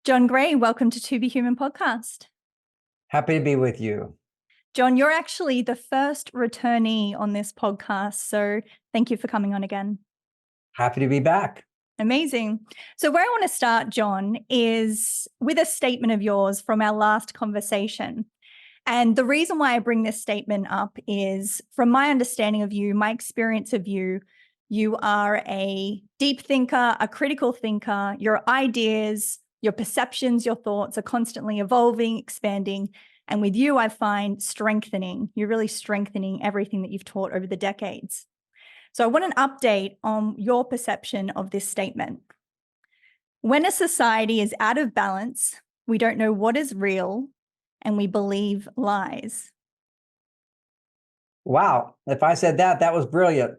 John Gray, welcome to Be Human podcast. Happy to be with you. John, you're actually the first returnee on this podcast, so thank you for coming on again. Happy to be back. Amazing. So where I want to start, John, is with a statement of yours from our last conversation. And the reason why I bring this statement up is from my understanding of you, my experience of you, you are a deep thinker, a critical thinker. Your ideas, your perceptions, your thoughts are constantly evolving, expanding. And with you, I find strengthening. You're really strengthening everything that you've taught over the decades. So I want an update on your perception of this statement. When a society is out of balance, we don't know what is real, and we believe lies. Wow. If I said that, that was brilliant.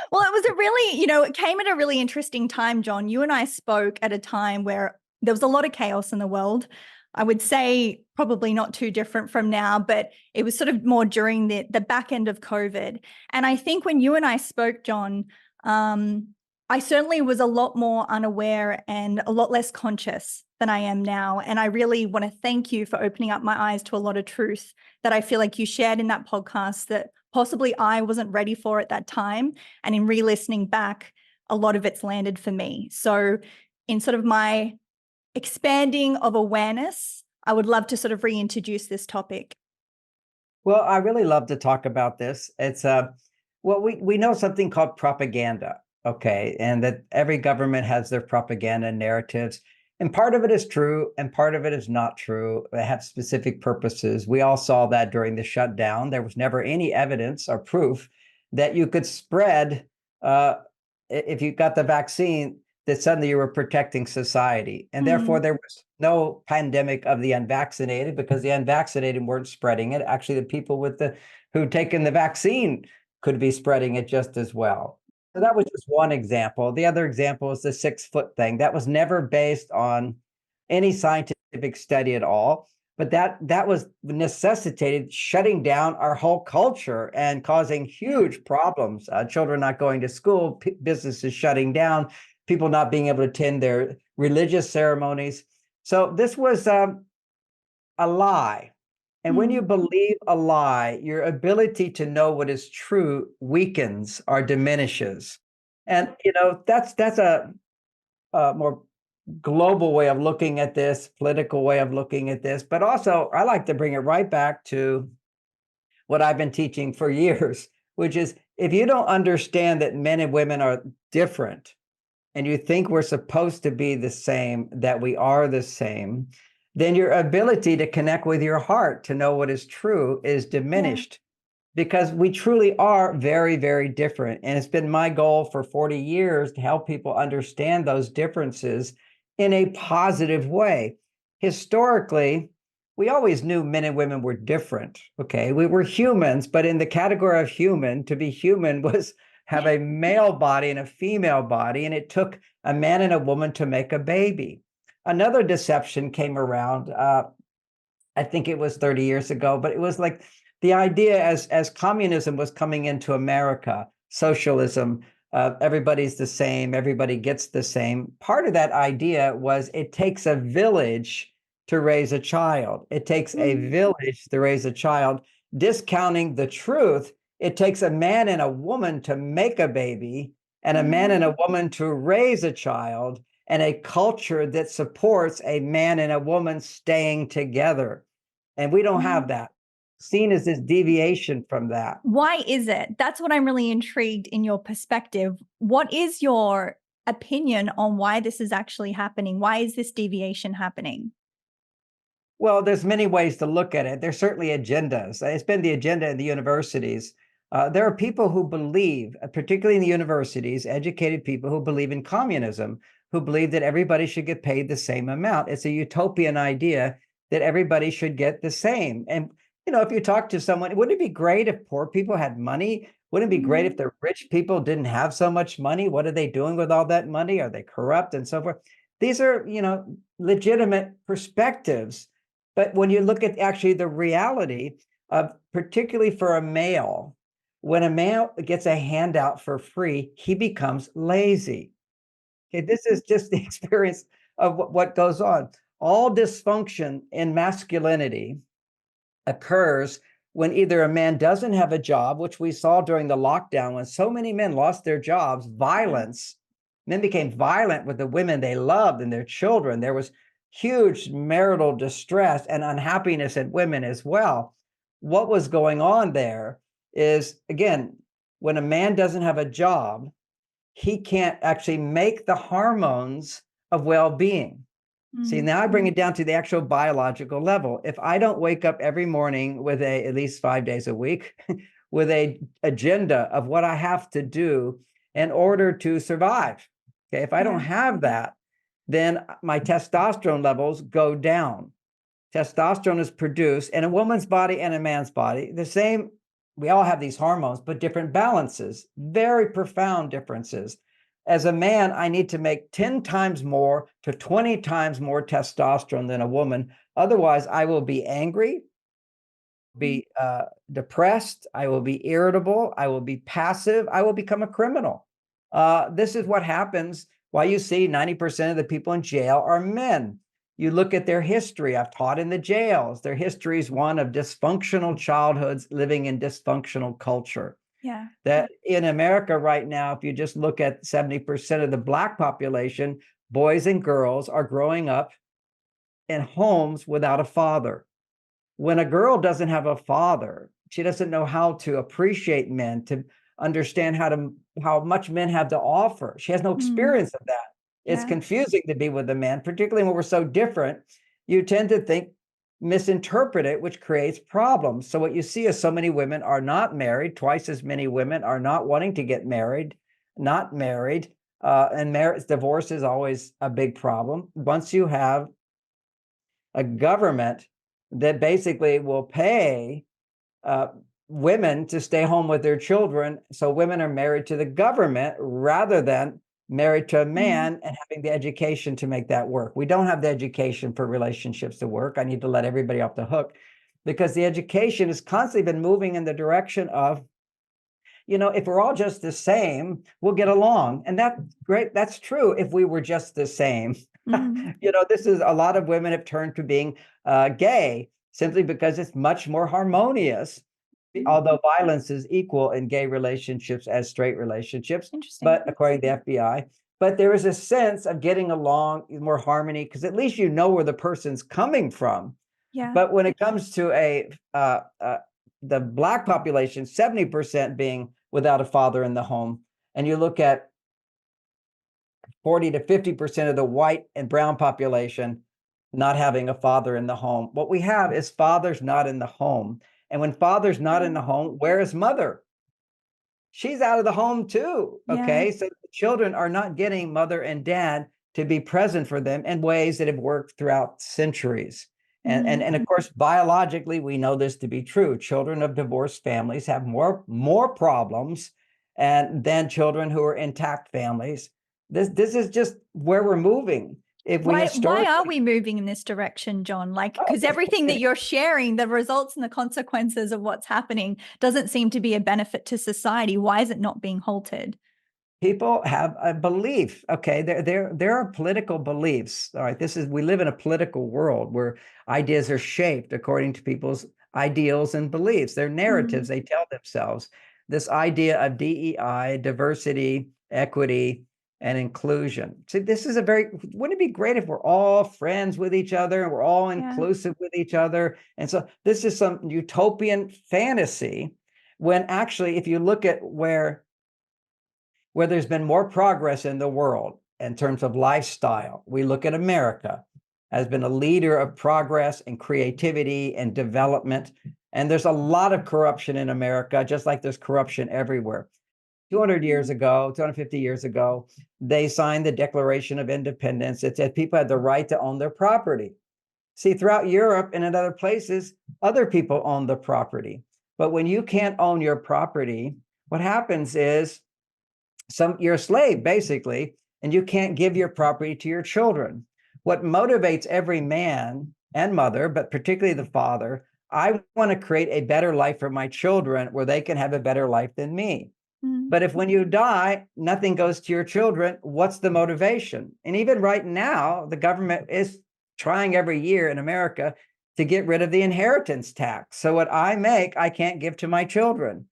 Well, it was a really, it came at a really interesting time, John. You and I spoke at a time where there was a lot of chaos in the world. I would say probably not too different from now, but it was sort of more during the back end of COVID. And I think when you and I spoke, John, I certainly was a lot more unaware and a lot less conscious than I am now. And I really want to thank you for opening up my eyes to a lot of truth that I feel like you shared in that podcast that possibly I wasn't ready for at that time. And in re-listening back, a lot of it's landed for me. So in sort of my expanding of awareness, I would love to sort of reintroduce this topic. Well, I really love to talk about this. It's we know something called propaganda, okay, and that every government has their propaganda narratives. And part of it is true, and part of it is not true. They have specific purposes. We all saw that during the shutdown. There was never any evidence or proof that you could spread, if you got the vaccine, that suddenly you were protecting society. And therefore, there was no pandemic of the unvaccinated because the unvaccinated weren't spreading it. Actually, the people who'd taken the vaccine could be spreading it just as well. So that was just one example. The other example is the 6-foot thing. That was never based on any scientific study at all, but that was necessitated shutting down our whole culture and causing huge problems. Children not going to school, businesses shutting down, people not being able to attend their religious ceremonies. So this was a lie. And when you believe a lie, your ability to know what is true weakens or diminishes. And, that's a more global way of looking at this, political way of looking at this. But also, I like to bring it right back to what I've been teaching for years, which is if you don't understand that men and women are different, and you think we're supposed to be the same, that we are the same, then your ability to connect with your heart, to know what is true, is diminished because we truly are very, very different. And it's been my goal for 40 years to help people understand those differences in a positive way. Historically, we always knew men and women were different. Okay, we were humans, but in the category of human, to be human was have a male body and a female body, and it took a man and a woman to make a baby. Another deception came around, I think it was 30 years ago, but it was like the idea as communism was coming into America, socialism, everybody's the same, everybody gets the same. Part of that idea was it takes a village to raise a child. It takes a village to raise a child, discounting the truth. It takes a man and a woman to make a baby and a man and a woman to raise a child, and a culture that supports a man and a woman staying together. And we don't have that. Seen as this deviation from that. Why is it? That's what I'm really intrigued in your perspective. What is your opinion on why this is actually happening? Why is this deviation happening? Well, there's many ways to look at it. There's certainly agendas. It's been the agenda in the universities. There are people who believe, particularly in the universities, educated people who believe in communism, who believe that everybody should get paid the same amount. It's a utopian idea that everybody should get the same. And, if you talk to someone, wouldn't it be great if poor people had money? Wouldn't it be great if the rich people didn't have so much money? What are they doing with all that money? Are they corrupt and so forth? These are, legitimate perspectives. But when you look at actually the reality of, particularly for a male, when a male gets a handout for free, he becomes lazy. Okay, this is just the experience of what goes on. All dysfunction in masculinity occurs when either a man doesn't have a job, which we saw during the lockdown when so many men lost their jobs, violence, men became violent with the women they loved and their children. There was huge marital distress and unhappiness in women as well. What was going on there is, again, when a man doesn't have a job, he can't actually make the hormones of well-being. See, now I bring it down to the actual biological level. If I don't wake up every morning with at least 5 days a week, with a agenda of what I have to do in order to survive, okay, if I don't have that, then my testosterone levels go down. Testosterone is produced in a woman's body and a man's body. The same, we all have these hormones, but different balances, very profound differences. As a man, I need to make 10 times more to 20 times more testosterone than a woman. Otherwise, I will be angry, be depressed, I will be irritable, I will be passive, I will become a criminal. This is what happens. Why you see 90% of the people in jail are men. You look at their history. I've taught in the jails. Their history is one of dysfunctional childhoods living in dysfunctional culture. Yeah. That in America right now, if you just look at 70% of the Black population, boys and girls are growing up in homes without a father. When a girl doesn't have a father, she doesn't know how to appreciate men, to understand how much men have to offer. She has no experience of that. It's confusing to be with a man, particularly when we're so different. You tend to think, misinterpret it, which creates problems. So what you see is so many women are not married. Twice as many women are not wanting to get married, not married. And divorce is always a big problem. Once you have a government that basically will pay women to stay home with their children, so women are married to the government rather than married to a man and having the education to make that work. We don't have the education for relationships to work. I need to let everybody off the hook because the education has constantly been moving in the direction of, if we're all just the same, we'll get along. And that's great. That's true if we were just the same. This is a lot of women have turned to being gay simply because it's much more harmonious. Although violence is equal in gay relationships as straight relationships, but according to the FBI, but there is a sense of getting along, more harmony, because at least you know where the person's coming from. Yeah. But when it comes to the Black population, 70% being without a father in the home, and you look at 40 to 50% of the white and brown population not having a father in the home, what we have is fathers not in the home. And when father's not in the home, where is mother? She's out of the home too. Okay. So the children are not getting mother and dad to be present for them in ways that have worked throughout centuries. And of course, biologically, we know this to be true. Children of divorced families have more problems than children who are intact families. This is just where we're moving. Why are we moving in this direction, John? Because everything that you're sharing, the results and the consequences of what's happening doesn't seem to be a benefit to society. Why is it not being halted? People have a belief. Okay, there are political beliefs. All right, we live in a political world where ideas are shaped according to people's ideals and beliefs. Their narratives they tell themselves. This idea of DEI, diversity, equity, and inclusion. See, wouldn't it be great if we're all friends with each other and we're all inclusive with each other? And so this is some utopian fantasy when actually, if you look at where there's been more progress in the world in terms of lifestyle, we look at America has been a leader of progress and creativity and development. And there's a lot of corruption in America, just like there's corruption everywhere. 200 years ago, 250 years ago, they signed the Declaration of Independence. It said people had the right to own their property. See, throughout Europe and in other places, other people own the property. But when you can't own your property, what happens is you're a slave, basically, and you can't give your property to your children. What motivates every man and mother, but particularly the father, I want to create a better life for my children where they can have a better life than me. Mm. But if when you die, nothing goes to your children, what's the motivation? And even right now, the government is trying every year in America to get rid of the inheritance tax. So what I make, I can't give to my children.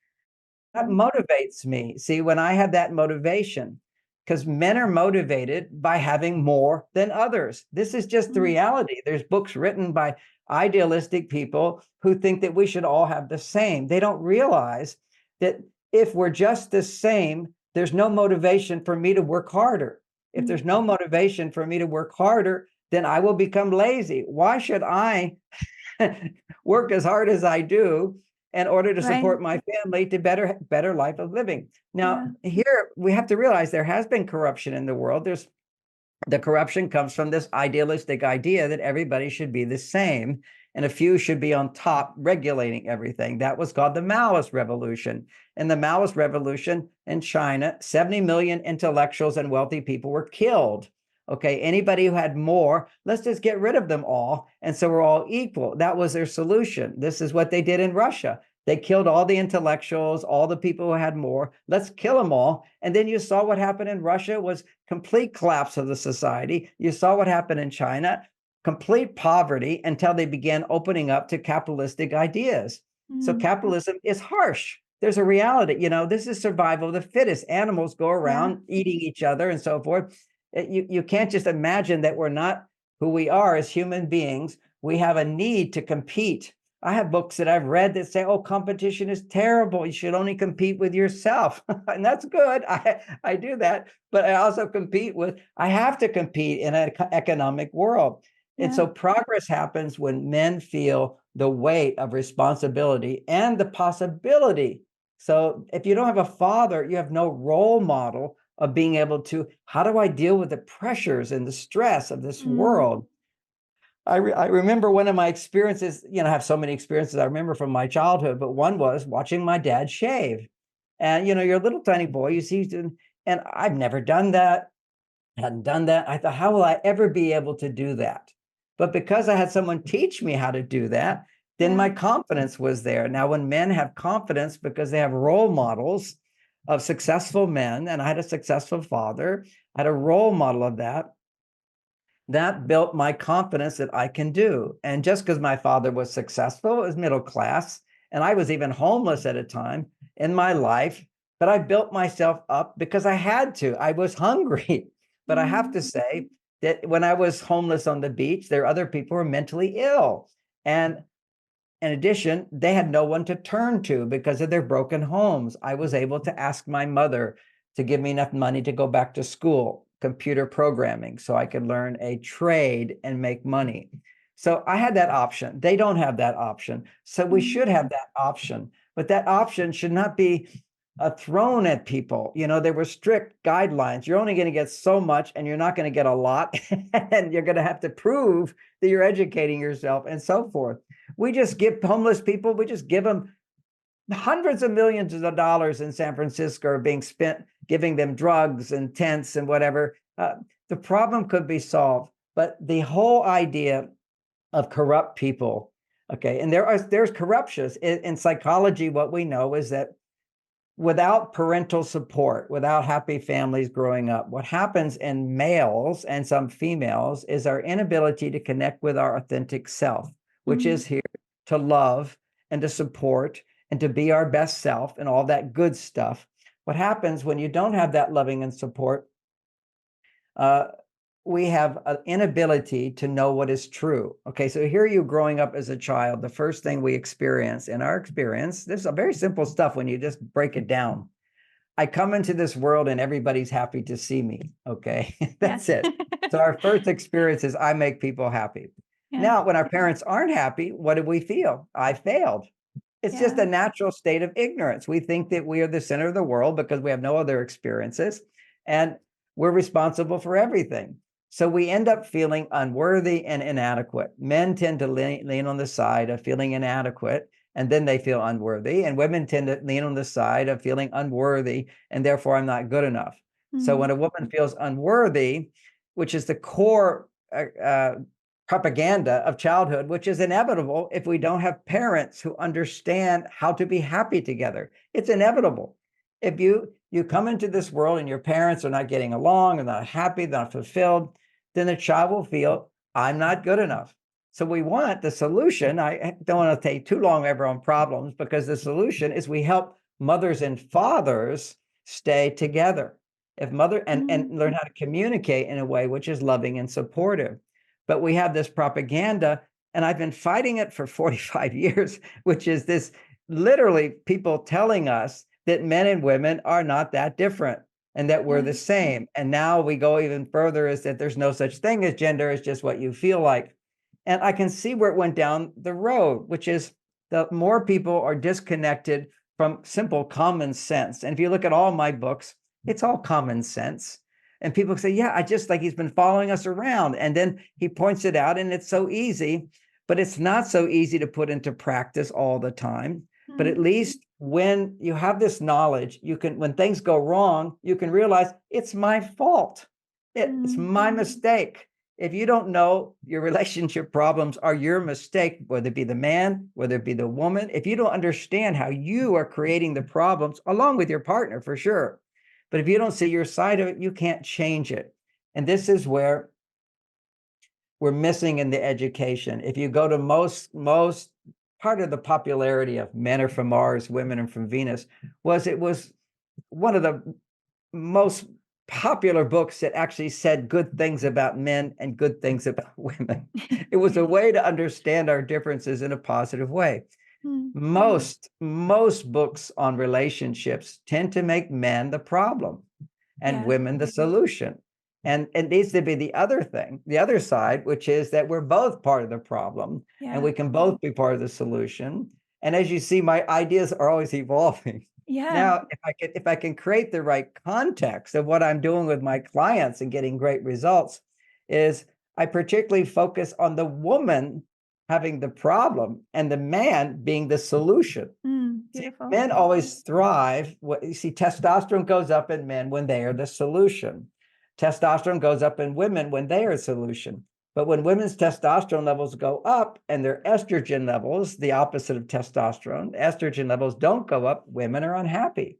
That motivates me. See, when I have that motivation, because men are motivated by having more than others. This is just the reality. There's books written by idealistic people who think that we should all have the same. They don't realize that if we're just the same, there's no motivation for me to work harder. If there's no motivation for me to work harder, then I will become lazy. Why should I work as hard as I do in order to Right. support my family to better life of living? Now, here we have to realize there has been corruption in the world. The corruption comes from this idealistic idea that everybody should be the same and a few should be on top regulating everything. That was called the Maoist Revolution. In the Maoist Revolution in China, 70 million intellectuals and wealthy people were killed. Okay, anybody who had more, let's just get rid of them all. And so we're all equal. That was their solution. This is what they did in Russia. They killed all the intellectuals, all the people who had more. Let's kill them all. And then you saw what happened in Russia was complete collapse of the society. You saw what happened in China, complete poverty until they began opening up to capitalistic ideas. So capitalism is harsh. There's a reality, this is survival of the fittest. Animals go around eating each other and so forth. You can't just imagine that we're not who we are as human beings. We have a need to compete. I have books that I've read that say, oh, competition is terrible. You should only compete with yourself. And that's good. I do that. But I also I have to compete in an economic world. And so progress happens when men feel the weight of responsibility and the possibility. So if you don't have a father, you have no role model of being able to, how do I deal with the pressures and the stress of this world? I remember one of my experiences, I have so many experiences I remember from my childhood, but one was watching my dad shave. And, you're a little tiny boy, you see, and I've never done that, hadn't done that. I thought, how will I ever be able to do that? But because I had someone teach me how to do that, then my confidence was there. Now, when men have confidence because they have role models of successful men, and I had a successful father, I had a role model of that built my confidence that I can do. And just because my father was successful, was middle class, and I was even homeless at a time in my life, but I built myself up because I had to. I was hungry. But I have to say that when I was homeless on the beach, there are other people who were mentally ill. And in addition, they had no one to turn to because of their broken homes. I was able to ask my mother to give me enough money to go back to school, computer programming, so I could learn a trade and make money. So I had that option. They don't have that option. So we should have that option, but that option should not be thrown at people. There were strict guidelines. You're only going to get so much and you're not going to get a lot. And you're going to have to prove that you're educating yourself and so forth. We just give homeless people, we just give them hundreds of millions of dollars in San Francisco are being spent giving them drugs and tents and whatever. The problem could be solved, but the whole idea of corrupt people, okay, and there's corruptions. In psychology, what we know is that without parental support, without happy families growing up, what happens in males and some females is our inability to connect with our authentic self, which is here to love and to support and to be our best self and all that good stuff. What happens when you don't have that loving and support, we have an inability to know what is true. Okay, so here you growing up as a child, the first thing we experience in our experience, this is a very simple stuff when you just break it down. I come into this world and everybody's happy to see me. Okay, that's it. So our first experience is I make people happy. Now, when our parents aren't happy, what do we feel? I failed. It's just a natural state of ignorance. We think that we are the center of the world because we have no other experiences and we're responsible for everything. So we end up feeling unworthy and inadequate. Men tend to lean on the side of feeling inadequate, and then they feel unworthy. And women tend to lean on the side of feeling unworthy, and therefore I'm not good enough. So when a woman feels unworthy, which is the core propaganda of childhood, which is inevitable if we don't have parents who understand how to be happy together. It's inevitable. If you come into this world and your parents are not getting along and not happy, not fulfilled, then the child will feel, I'm not good enough. So we want the solution. I don't want to take too long over on problems, because the solution is we help mothers and fathers stay together. If mother and learn how to communicate in a way which is loving and supportive. But we have this propaganda, and I've been fighting it for 45 years, which is this literally people telling us that men and women are not that different and that we're the same. And now we go even further, is that there's no such thing as gender, it's just what you feel like. And I can see where it went down the road, which is the more people are disconnected from simple common sense. And if you look at all my books, it's all common sense. And people say, yeah, I just like, he's been following us around. And then he points it out, and it's so easy, but it's not so easy to put into practice all the time. But at least when you have this knowledge, you can, when things go wrong, you can realize it's my fault. It's my mistake. If you don't know your relationship problems are your mistake, whether it be the man, whether it be the woman, if you don't understand how you are creating the problems along with your partner, for sure. But if you don't see your side of it, you can't change it. And this is where we're missing in the education. If you go to most part of the popularity of men are from Mars, women are from Venus, was it was one of the most popular books that actually said good things about men and good things about women. It was a way to understand our differences in a positive way. Most books on relationships tend to make men the problem and women the solution. And it needs to be the other thing, the other side, which is that we're both part of the problem and we can both be part of the solution. And as you see, my ideas are always evolving. Now, if I can create the right context of what I'm doing with my clients and getting great results, is I particularly focus on the woman having the problem and the man being the solution. See, men always thrive. You see, testosterone goes up in men when they are the solution. Testosterone goes up in women when they are a solution. But when women's testosterone levels go up and their estrogen levels, the opposite of testosterone, estrogen levels don't go up, women are unhappy.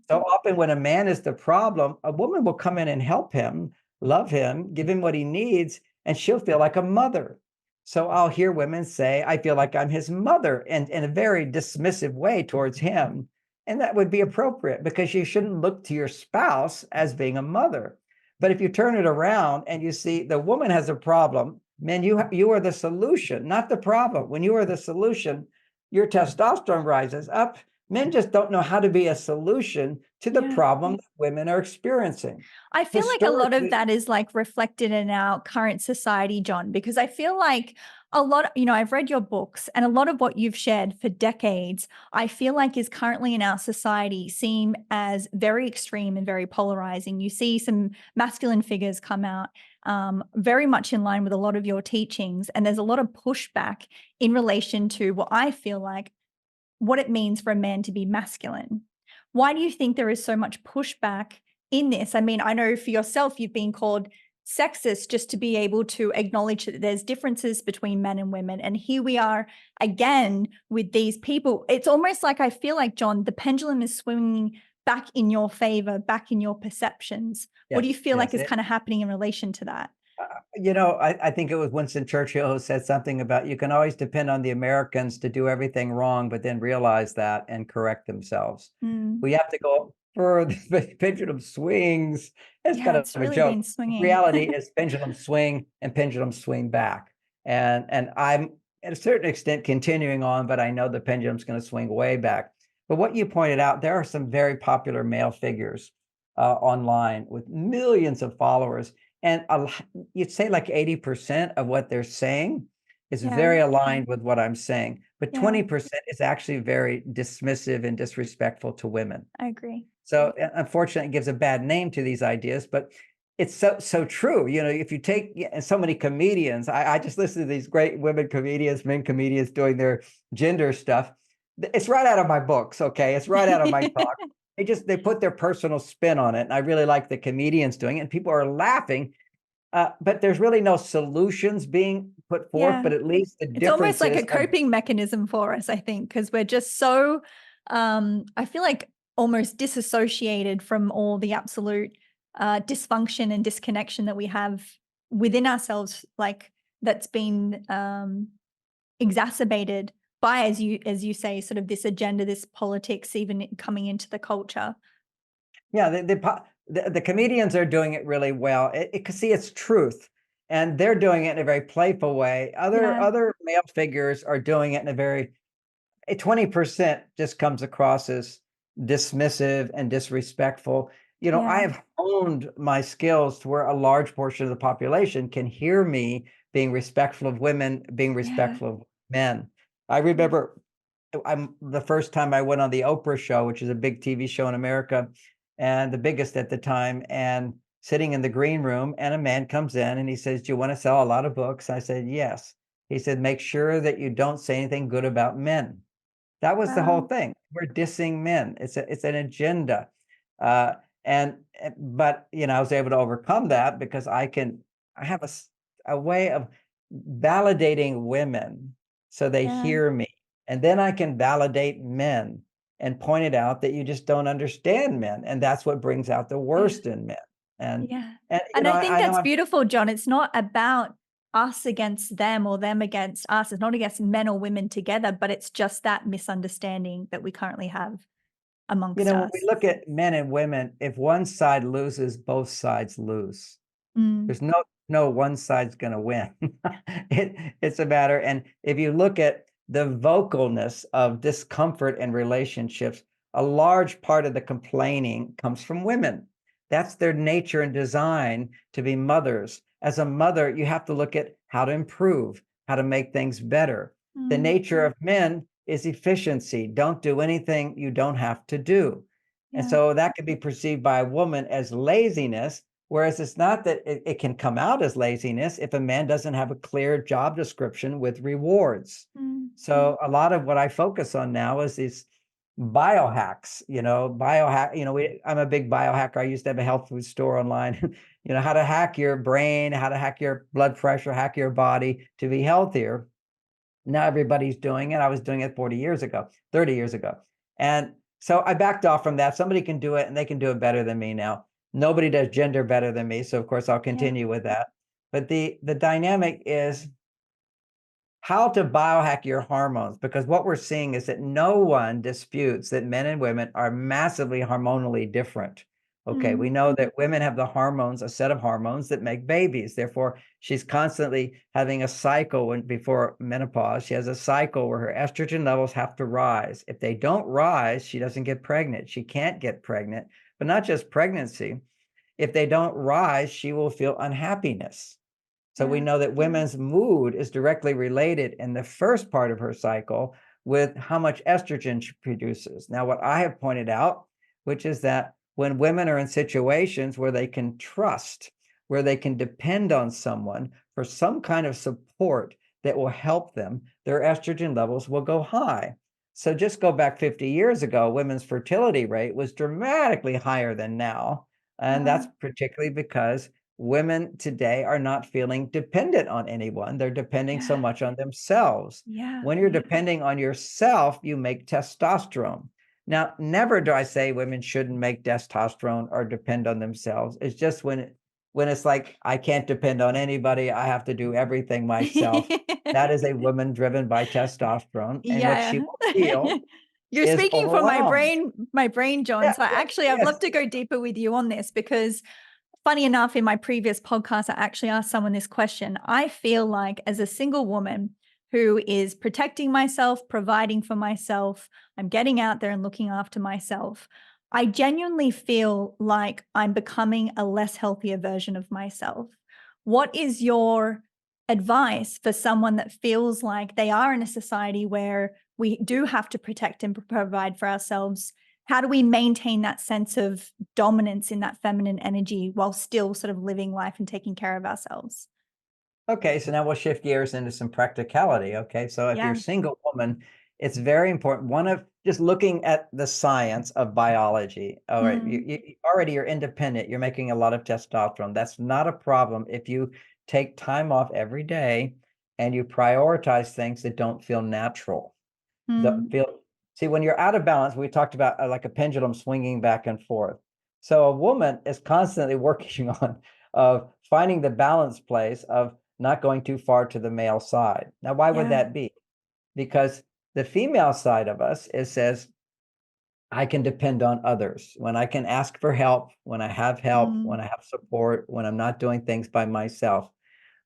So often when a man is the problem, a woman will come in and help him, love him, give him what he needs, and she'll feel like a mother. So I'll hear women say, I feel like I'm his mother, and in a very dismissive way towards him. And that would be appropriate, because you shouldn't look to your spouse as being a mother. But if you turn it around and you see the woman has a problem, man, you are the solution, not the problem. When you are the solution, your testosterone rises up. Men just don't know how to be a solution to the problem that women are experiencing. I feel like a lot of that is like reflected in our current society, John, because I feel like a lot, I've read your books, and a lot of what you've shared for decades, I feel like is currently in our society seen as very extreme and very polarizing. You see some masculine figures come out very much in line with a lot of your teachings. And there's a lot of pushback in relation to what I feel like what it means for a man to be masculine. Why do you think there is so much pushback in this? I mean, I know for yourself, you've been called sexist just to be able to acknowledge that there's differences between men and women. And here we are again with these people. It's almost like I feel like, John, the pendulum is swinging back in your favor, back in your perceptions. What do you feel like is kind of happening in relation to that? I think it was Winston Churchill who said something about you can always depend on the Americans to do everything wrong, but then realize that and correct themselves. We have to go further. The pendulum swings. It's kind of it's a really joke. been swinging. Reality is pendulum swing and pendulum swing back. And I'm at a certain extent continuing on, but I know the pendulum's going to swing way back. But what you pointed out, there are some very popular male figures online with millions of followers. And you'd say like 80% of what they're saying is very aligned with what I'm saying. But 20% is actually very dismissive and disrespectful to women. I agree. So unfortunately, it gives a bad name to these ideas, but it's so true. If you take so many comedians, I just listen to these great women comedians, men comedians doing their gender stuff. It's right out of my books, okay? It's right out of my talk. They put their personal spin on it. And I really like the comedians doing it, and people are laughing. But there's really no solutions being put forth, but at least the differences. It's almost like a coping mechanism for us, I think, because we're just so, I feel like almost disassociated from all the absolute dysfunction and disconnection that we have within ourselves, like that's been exacerbated by, as you say, sort of this agenda, this politics, even coming into the culture. Yeah, the comedians are doing it really well. See, it's truth, and they're doing it in a very playful way. Yeah, Other male figures are doing it in a very 20% just comes across as dismissive and disrespectful. You know, I yeah, have honed my skills to where a large portion of the population can hear me being respectful of women, being yeah, respectful of men. I remember I'm the first time I went on the Oprah show, which is a big TV show in America and the biggest at the time, and sitting in the green room, and a man comes in and he says, "Do you want to sell a lot of books?" I said, "Yes." He said, "Make sure that you don't say anything good about men." That was the whole wow, thing. We're dissing men. It's an agenda. Uh, but you know, I was able to overcome that because I have a way of validating women so they yeah, hear me. And then I can validate men and point it out that you just don't understand men. And that's what brings out the yeah. worst in men. And Yeah. and you And know, I think I know that's I'm beautiful, John. It's not about us against them or them against us. It's not against men or women together, but it's just that misunderstanding that we currently have you amongst know, when we us. look at men and women, if one side loses, both sides lose. Mm, There's no one side's gonna win. It's a matter, and if you look at the vocalness of discomfort in relationships, a large part of the complaining comes from women. That's their nature and design to be mothers. As a mother, you have to look at how to improve, how to make things better. The mm, nature of men is efficiency. Don't do anything you don't have to do. And yeah, so that can be perceived by a woman as laziness. Whereas it's not that it can come out as laziness if a man doesn't have a clear job description with rewards. mm, So a lot of what I focus on now is these biohacks, I'm a big biohacker. I used to have a health food store online, how to hack your brain, how to hack your blood pressure, hack your body to be healthier. Now everybody's doing it. I was doing it 40 years ago, 30 years ago. And so I backed off from that. Somebody can do it and they can do it better than me now. Nobody does gender better than me. So of course I'll yeah, continue with that. But the dynamic is how to biohack your hormones, because what we're seeing is that no one disputes that men and women are massively hormonally different. Okay, mm, we know that women have the hormones, a set of hormones that make babies. Therefore, she's constantly having a cycle before menopause. She has a cycle where her estrogen levels have to rise. If they don't rise, she doesn't get pregnant. She can't get pregnant, but not just pregnancy. If they don't rise, she will feel unhappiness. So we yeah, know that women's mood is directly related in the first part of her cycle with how much estrogen she produces. Now, what I have pointed out, which is that when women are in situations where they can trust, where they can depend on someone for some kind of support that will help them, their estrogen levels will go high. So just go back 50 years ago, women's fertility rate was dramatically higher than now. And that's wow, particularly because women today are not feeling dependent on anyone. They're depending so yeah, much on themselves. yeah, When you're depending on yourself, you make testosterone. Now, never do I say women shouldn't make testosterone or depend on themselves. It's just when it's like I can't depend on anybody, I have to do everything myself. That is a woman driven by testosterone, and what she yeah. will feel You're is speaking from overwhelmed. my brain, John. Yeah, So yeah, actually, I'd love yes. to go deeper with you on this because funny enough, in my previous podcast, I actually asked someone this question. I feel like as a single woman who is protecting myself, providing for myself, I'm getting out there and looking after myself. I genuinely feel like I'm becoming a less healthier version of myself. What is your advice for someone that feels like they are in a society where we do have to protect and provide for ourselves? How do we maintain that sense of dominance in that feminine energy while still sort of living life and taking care of ourselves? Okay, so now we'll shift gears into some practicality. Okay, so if you're a Yeah. single woman, it's very important. One of just looking at the science of biology. All right, Mm, already you're independent. You're making a lot of testosterone. That's not a problem if you take time off every day and you prioritize things that don't feel natural. The mm, feel See, when you're out of balance, we talked about like a pendulum swinging back and forth. So a woman is constantly working on finding the balance place of not going too far to the male side. Now, why would Yeah. that be? Because the female side of us says, I can depend on others. When I can ask for help, when I have help, when I have support, when I'm not doing things by myself.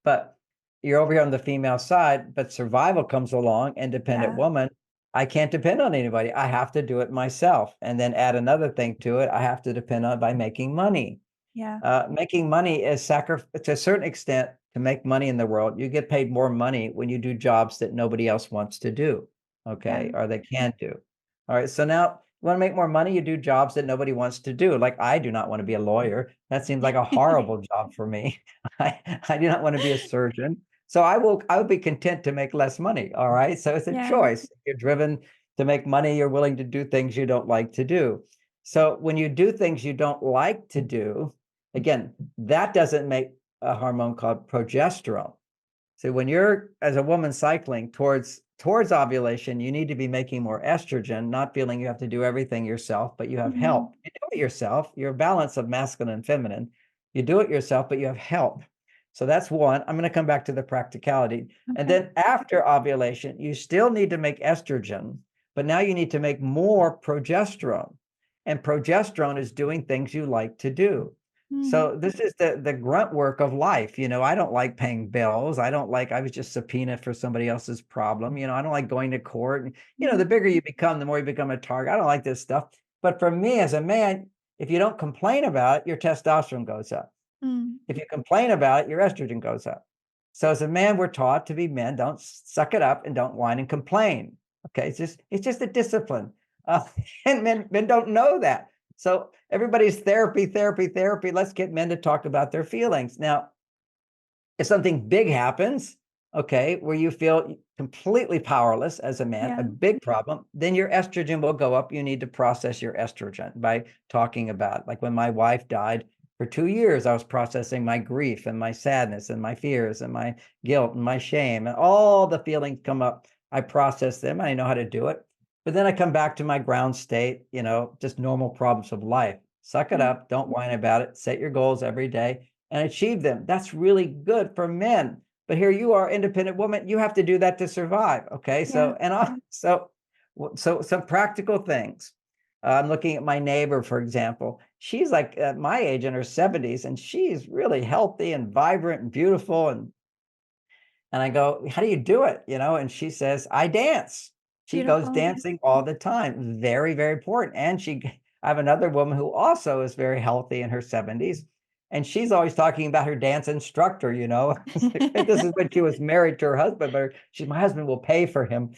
But you're over here on the female side, but survival comes along, independent Yeah. woman. I can't depend on anybody. I have to do it myself. And then add another thing to it. I have to depend on by making money. Yeah. Making money is to a certain extent. To make money in the world, you get paid more money when you do jobs that nobody else wants to do, okay, Yeah. or they can't do. All right, so now you want to make more money, you do jobs that nobody wants to do. Like I do not want to be a lawyer. That seems like a horrible job for me. I do not want to be a surgeon. So I would be content to make less money. All right. So it's a Yeah. choice. You're driven to make money, you're willing to do things you don't like to do. So when you do things you don't like to do, again, that doesn't make a hormone called progesterone. So when you're as a woman cycling towards ovulation, you need to be making more estrogen, not feeling you have to do everything yourself, but you have Mhm. help. You do it yourself. You're a balance of masculine and feminine. You do it yourself, but you have help. So that's one. I'm going to come back to the practicality. And Okay. then after ovulation, you still need to make estrogen, but now you need to make more progesterone. And progesterone is doing things you like to do. Mm. So this is the grunt work of life. I don't like paying bills. I was just subpoena for somebody else's problem. I don't like going to court. And, Mm. the bigger you become, the more you become a target. I don't like this stuff. But for me as a man, if you don't complain about it, your testosterone goes up. Mm. If you complain about it, your estrogen goes up. So as a man, we're taught to be men. Don't suck it up and don't whine and complain. Okay, it's just a discipline, uh, and men don't know that. So everybody's therapy, therapy, therapy. Let's get men to talk about their feelings. Now, if something big happens, okay, where you feel completely powerless as a man, a Yeah. big problem, then your estrogen will go up. You need to process your estrogen by talking about it. Like when my wife died, for 2 years, I was processing my grief and my sadness and my fears and my guilt and my shame, and all the feelings come up. I process them. I know how to do it. But then I come back to my ground state, just normal problems of life. Suck it Mm. up. Don't whine about it. Set your goals every day and achieve them. That's really good for men. But here you are, independent woman. You have to do that to survive. Okay. Yeah. So some practical things. I'm looking at my neighbor, for example. She's like at my age in her 70s, and she's really healthy and vibrant and beautiful. And I go, how do you do it? And she says, I dance. She goes Beautiful. dancing all the time. Very, very important. And I have another woman who also is very healthy in her 70s. And she's always talking about her dance instructor. This is when she was married to her husband, but my husband will pay for him.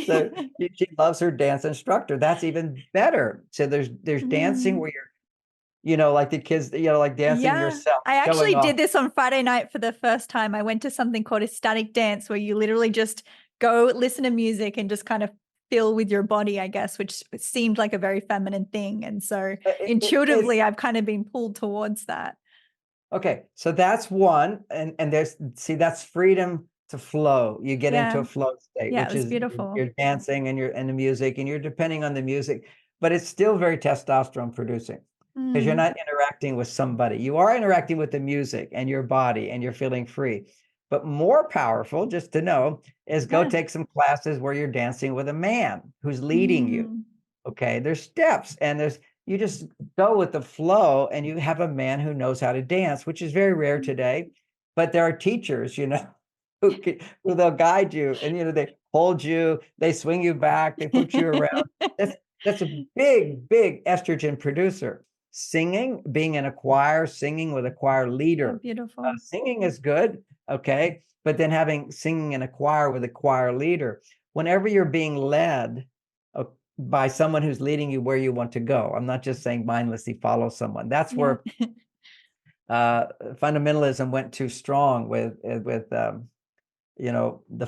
So she loves her dance instructor. That's even better. So there's dancing Mm. where like the kids, like dancing Yeah. yourself, I showing actually off. did this on Friday night for the first time. I went to something called ecstatic dance where you literally just go listen to music and just kind of feel with your body, I guess, which seemed like a very feminine thing. And so It's intuitively, I've kind of been pulled towards that. okay, so that's one, and that's freedom to flow. You get into Yeah. a flow state, Yeah. It which was is beautiful. you're dancing and you're in the music and you're depending on the music, but it's still very testosterone producing because you're Mm. not interacting with somebody. You are interacting with the music and your body and you're feeling free. But more powerful, just to know, is go Yeah. take some classes where you're dancing with a man who's leading you. Mm. Okay, there's steps and you just go with the flow and you have a man who knows how to dance, which is very rare today. But there are teachers, who they'll guide you and they hold you, they swing you back, they put you around. That's a big, big estrogen producer. Singing, being in a choir, singing with a choir Yeah, leader. beautiful. Singing is good, okay, but then having singing in a choir with a choir leader. Whenever you're being led, by someone who's leading you where you want to go. I'm not just saying mindlessly follow someone. That's Yeah. where fundamentalism went too strong with the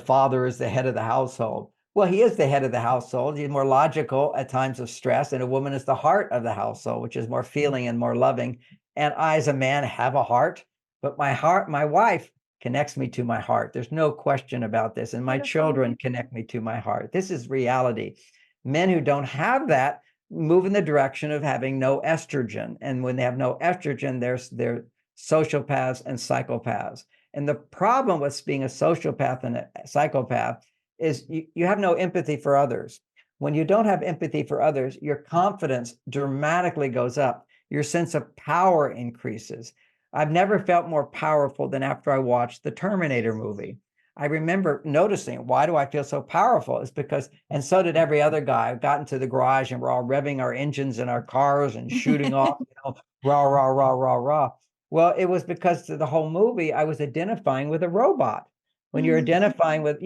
father is the head of the household. Well, he is the head of the household. He's more logical at times of stress, and a woman is the heart of the household, which is more feeling and more loving. And I, as a man, have a heart, but my wife connects me to my heart. There's no question about this. And my Beautiful. children connect me to my heart. This is reality. Men who don't have that move in the direction of having no estrogen. And when they have no estrogen, they're sociopaths and psychopaths. And the problem with being a sociopath and a psychopath is you have no empathy for others. When you don't have empathy for others, your confidence dramatically goes up. Your sense of power increases. I've never felt more powerful than after I watched the Terminator movie. I remember noticing, why do I feel so powerful? It's because, and so did every other guy. I got into the garage and we're all revving our engines in our cars and shooting off, rah, rah, rah, rah, rah. Well, it was because the whole movie, I was identifying with a robot. When you're identifying with,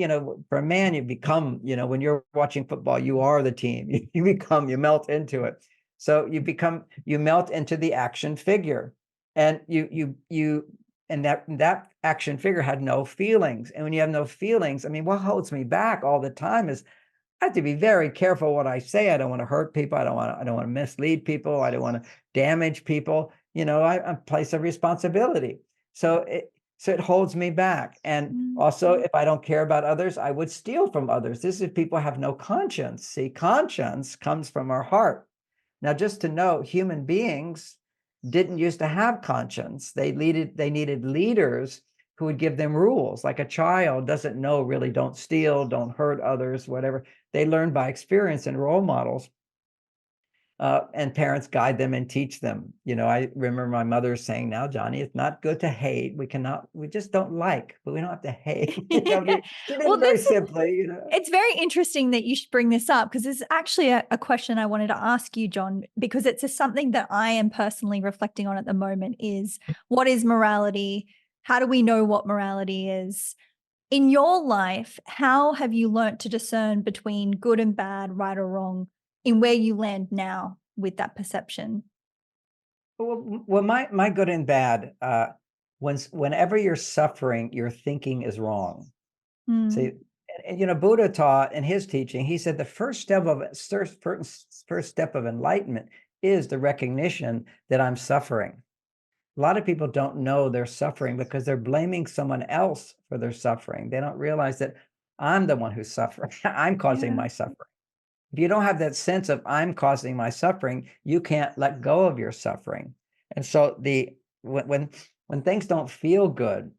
for a man, you become, when you're watching football, you are the team. You melt into it. So you melt into the action figure. And and that action figure had no feelings. And when you have no feelings, I mean, what holds me back all the time is I have to be very careful what I say. I don't want to hurt people. I don't want to mislead people. I don't want to damage people. I'm a place of responsibility. So it holds me back. And also, if I don't care about others, I would steal from others. This is people have no conscience. See, conscience comes from our heart. Now, just to know, human beings didn't used to have conscience. They needed leaders who would give them rules. Like a child doesn't know really, don't steal, don't hurt others, whatever. They learn by experience and role models. And parents guide them and teach them. I remember my mother saying, now, Johnny, it's not good to hate. We just don't like, but we don't have to hate. She did it very simply. It's very interesting that you should bring this up, because this is actually a question I wanted to ask you, John, because it's something that I am personally reflecting on at the moment is, what is morality? How do we know what morality is? In your life, how have you learnt to discern between good and bad, right or wrong, in where you land now with that perception? Well, my good and bad, whenever you're suffering, your thinking is wrong. See, and Buddha taught in his teaching, he said the first step of enlightenment is the recognition that I'm suffering. A lot of people don't know they're suffering because they're blaming someone else for their suffering. They don't realize that I'm the one who's suffering. I'm causing my suffering. If you don't have that sense of I'm causing my suffering, you can't let go of your suffering. And so when things don't feel good,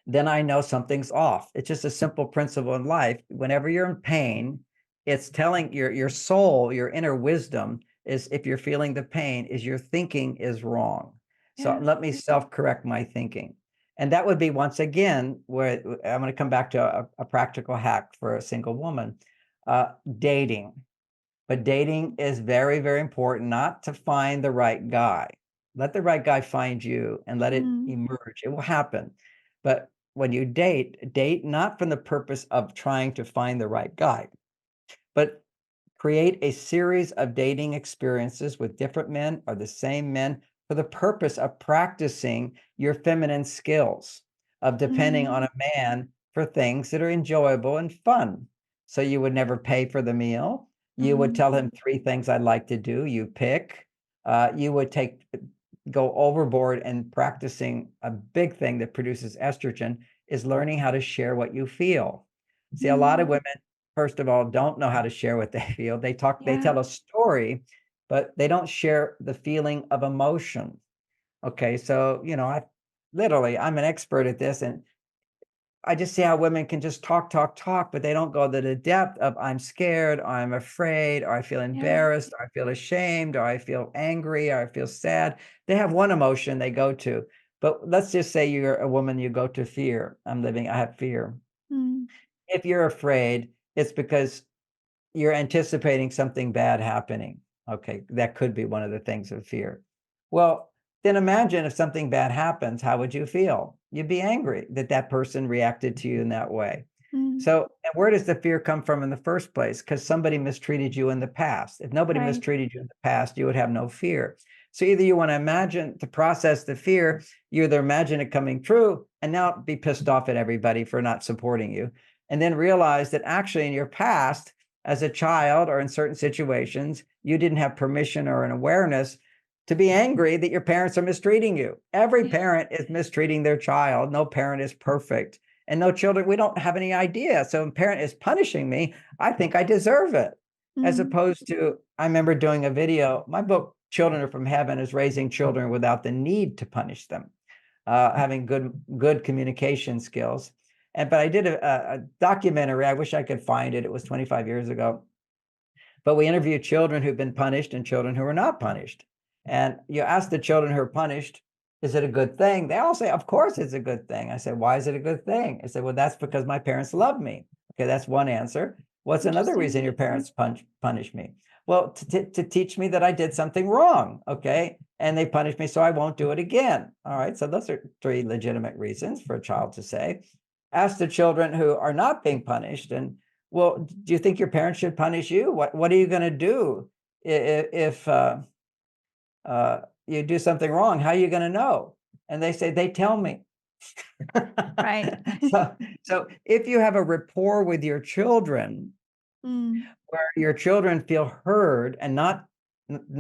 then I know something's off. It's just a simple principle in life. Whenever you're in pain, it's telling your soul, your inner wisdom is, if you're feeling the pain, is your thinking is wrong. So let me self-correct my thinking. And that would be, once again, where I'm going to come back to a practical hack for a single woman. Dating. But dating is very, very important, not to find the right guy. Let the right guy find you and let it emerge. It will happen. But when you date not from the purpose of trying to find the right guy, but create a series of dating experiences with different men or the same men for the purpose of practicing your feminine skills, of depending on a man for things that are enjoyable and fun. So you would never pay for the meal. You would tell him 3 things I'd like to do. You pick. You would go overboard, and practicing a big thing that produces estrogen is learning how to share what you feel. See, a lot of women, first of all, don't know how to share what they feel. They tell a story, but they don't share the feeling of emotion. Okay, so, I'm an expert at this, and I just see how women can just talk, but they don't go to the depth of I'm scared, or I'm afraid, or I feel embarrassed, or I feel ashamed, or I feel angry, or I feel sad. They have one emotion they go to. But let's just say you're a woman, you go to fear. I have fear. If you're afraid, it's because you're anticipating something bad happening. Okay, that could be one of the things of fear. Well, then imagine if something bad happens, how would you feel? You'd be angry that that person reacted to you in that way. So, and where does the fear come from in the first place? Because somebody mistreated you in the past. If nobody mistreated you in the past, you would have no fear. So either you want to imagine, to process the fear, you either imagine it coming true and now be pissed off at everybody for not supporting you. And then realize that actually in your past, as a child or in certain situations, you didn't have permission or an awareness to be angry that your parents are mistreating you. Every parent is mistreating their child. No parent is perfect. And no children, we don't have any idea. So if a parent is punishing me, I think I deserve it. as Mm. opposed to, I remember doing a video, my book, Children Are From Heaven, is raising children without the need to punish them, having good communication skills. But I did a documentary. I wish I could find it. It was 25 years ago. But we interviewed children who've been punished and children who are not punished. And you ask the children who are punished, is it a good thing? They all say, of course it's a good thing. I said, why is it a good thing? I said, well, that's because my parents love me. Okay, that's one answer. What's another reason your parents punish me? Well, to teach me that I did something wrong. Okay. And they punish me so I won't do it again. All right. So those are three legitimate reasons for a child to say. Ask the children who are not being punished, and well, do you think your parents should punish you? What are you going to do if you do something wrong? How are you going to know? And they say, they tell me. Right. So if you have a rapport with your children, Mm. where your children feel heard and not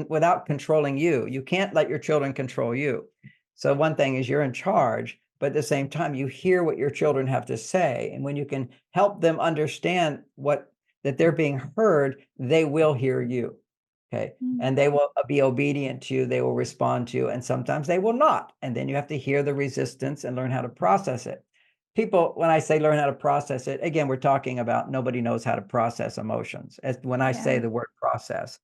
without controlling you, you can't let your children control you. So one thing is you're in charge, but at the same time, you hear what your children have to say. And when you can help them understand that they're being heard, they will hear you. Okay. Mm. And they will be obedient to you. They will respond to you. And sometimes they will not. And then you have to hear the resistance and learn how to process it. People, when I say learn how to process it, again, we're talking about nobody knows how to process emotions, as when I say Yeah. the word process.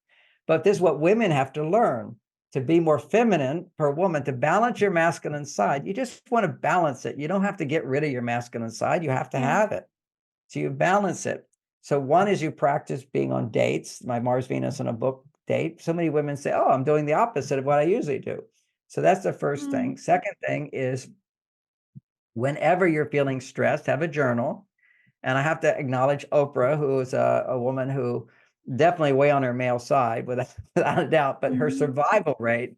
But this is what women have to learn to be more feminine per woman, to balance your masculine side. You just want to balance it. You don't have to get rid of your masculine side. You have to Yeah. have it. So you balance it. So one is you practice being on dates. My Mars Venus on a book date. So many women say, oh, I'm doing the opposite of what I usually do. So that's the first thing. Mm. Second thing is whenever you're feeling stressed, have a journal. And I have to acknowledge Oprah, who is a woman who definitely way on her male side, without a doubt, but her Mhm. survival rate,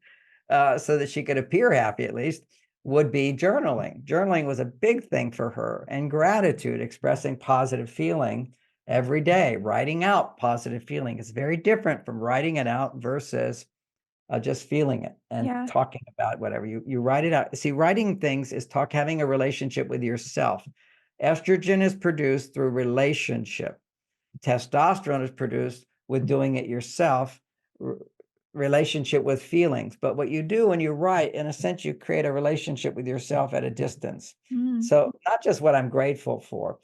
so that she could appear happy at least, would be journaling. Journaling was a big thing for her, and gratitude, expressing positive feeling every day, writing out positive feeling is very different from writing it out versus just feeling it and Yeah. talking about whatever you write it out. See, writing things is having a relationship with yourself. Estrogen is produced through relationship. Testosterone is produced with doing it yourself, relationship with feelings. But what you do when you write, in a sense, you create a relationship with yourself at a distance. Mm. So not just what I'm grateful for.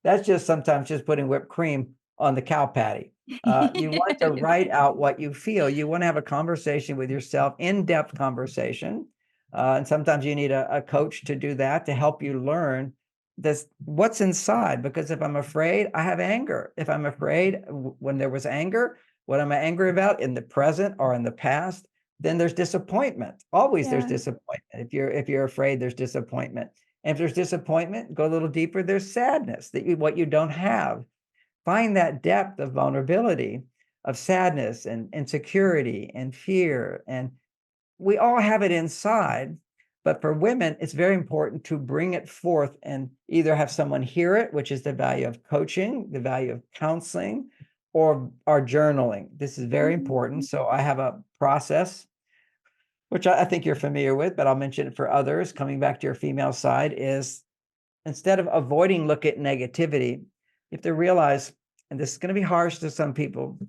That's just sometimes just putting whipped cream on the cow patty. You want to write out what you feel. You want to have a conversation with yourself, in-depth conversation. And sometimes you need a coach to do that, to help you learn this, what's inside. Because if I'm afraid, I have anger. If I'm afraid, when there was anger, what am I angry about in the present or in the past? Then there's disappointment. Always there's Yeah. disappointment. If you're afraid, there's disappointment. And if there's disappointment, go a little deeper, there's sadness that what you don't have. Find that depth of vulnerability, of sadness and insecurity and fear. And we all have it inside. But for women, it's very important to bring it forth and either have someone hear it, which is the value of coaching, the value of counseling, or journaling. This is very important. Mhm. So I have a process, which I think you're familiar with, but I'll mention it for others. Coming back to your female side, is instead of avoiding look at negativity, you have to realize, and this is going to be harsh to some people,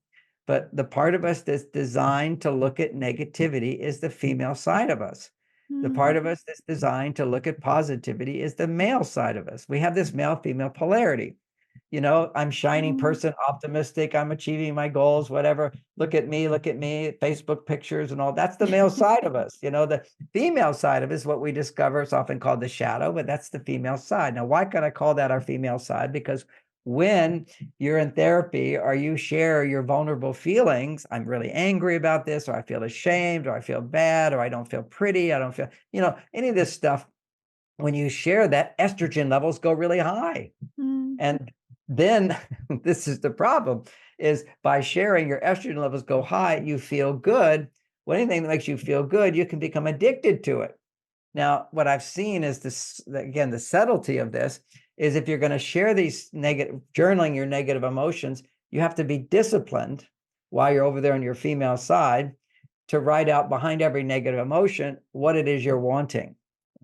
but the part of us that's designed to look at negativity is the female side of us. The part Mm. of us that's designed to look at positivity is the male side of us. We have this male-female polarity. I'm shining Mm. person, optimistic, I'm achieving my goals, whatever. Look at me, Facebook pictures and all. That's the male side of us. The female side of it is what we discover. It's often called the shadow, but that's the female side. Now, why could I call that our female side? Because when you're in therapy or you share your vulnerable feelings, I'm really angry about this, or I feel ashamed, or I feel bad, or I don't feel pretty, I don't feel, any of this stuff. When you share that, estrogen levels go really high. Mm. And then this is the problem, is by sharing, your estrogen levels go high, you feel good. Well, anything that makes you feel good, you can become addicted to it. Now, what I've seen is this, again, the subtlety of this is if you're going to share these journaling your negative emotions, you have to be disciplined while you're over there on your female side to write out behind every negative emotion what it is you're wanting.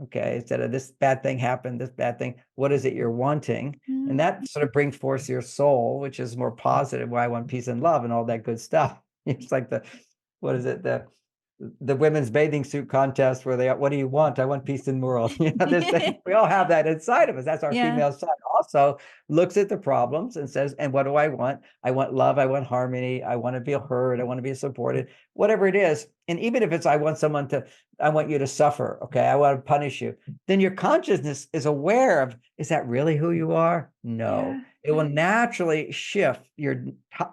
Okay, instead of this bad thing happened, this bad thing, what is it you're wanting? And Mm. that sort of brings forth your soul, which is more positive, why I want peace and love and all that good stuff. It's like what is it? The women's bathing suit contest where what do you want? I want peace in the world. We all have that inside of us. That's our Yeah. female side. Also looks at the problems and says, and what do I want? I want love. I want harmony. I want to feel heard. I want to be supported, whatever it is. And even if it's, I want you to suffer. Okay. I want to punish you. Then your consciousness is aware of, is that really who you are? No, Yeah. it will naturally shift your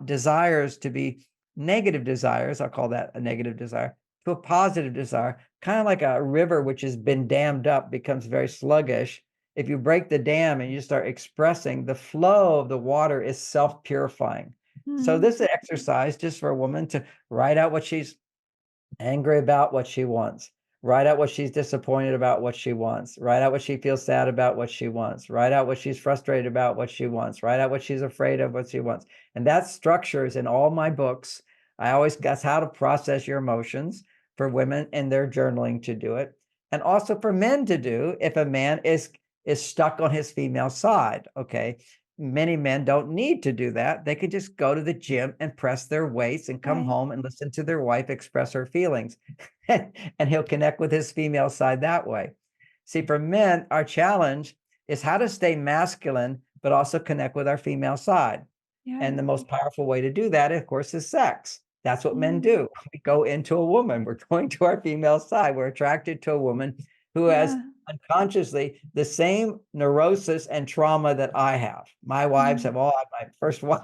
desires to be negative desires. I'll call that a negative desire to a positive desire, kind of like a river which has been dammed up becomes very sluggish. If you break the dam and you start expressing, the flow of the water is self-purifying. So Mm. this is an exercise just for a woman to write out what she's angry about, what she wants. Write out what she's disappointed about, what she wants. Write out what she feels sad about, what she wants. Write out what she's frustrated about, what she wants. Write out what she's afraid of, what she wants. And that structures in all my books. I always guess how to process your emotions for women in their journaling to do it. And also for men to do if a man is stuck on his female side. Okay. Many men don't need to do that. They could just go to the gym and press their weights and come Right. home and listen to their wife express her feelings. And he'll connect with his female side that way. See, for men, our challenge is how to stay masculine, but also connect with our female side. Yeah. And the most powerful way to do that, of course, is sex. That's what men Mm. do. We go into a woman. We're going to our female side. We're attracted to a woman who has Yeah. unconsciously the same neurosis and trauma that I have. My wives Mm. have all, my first wife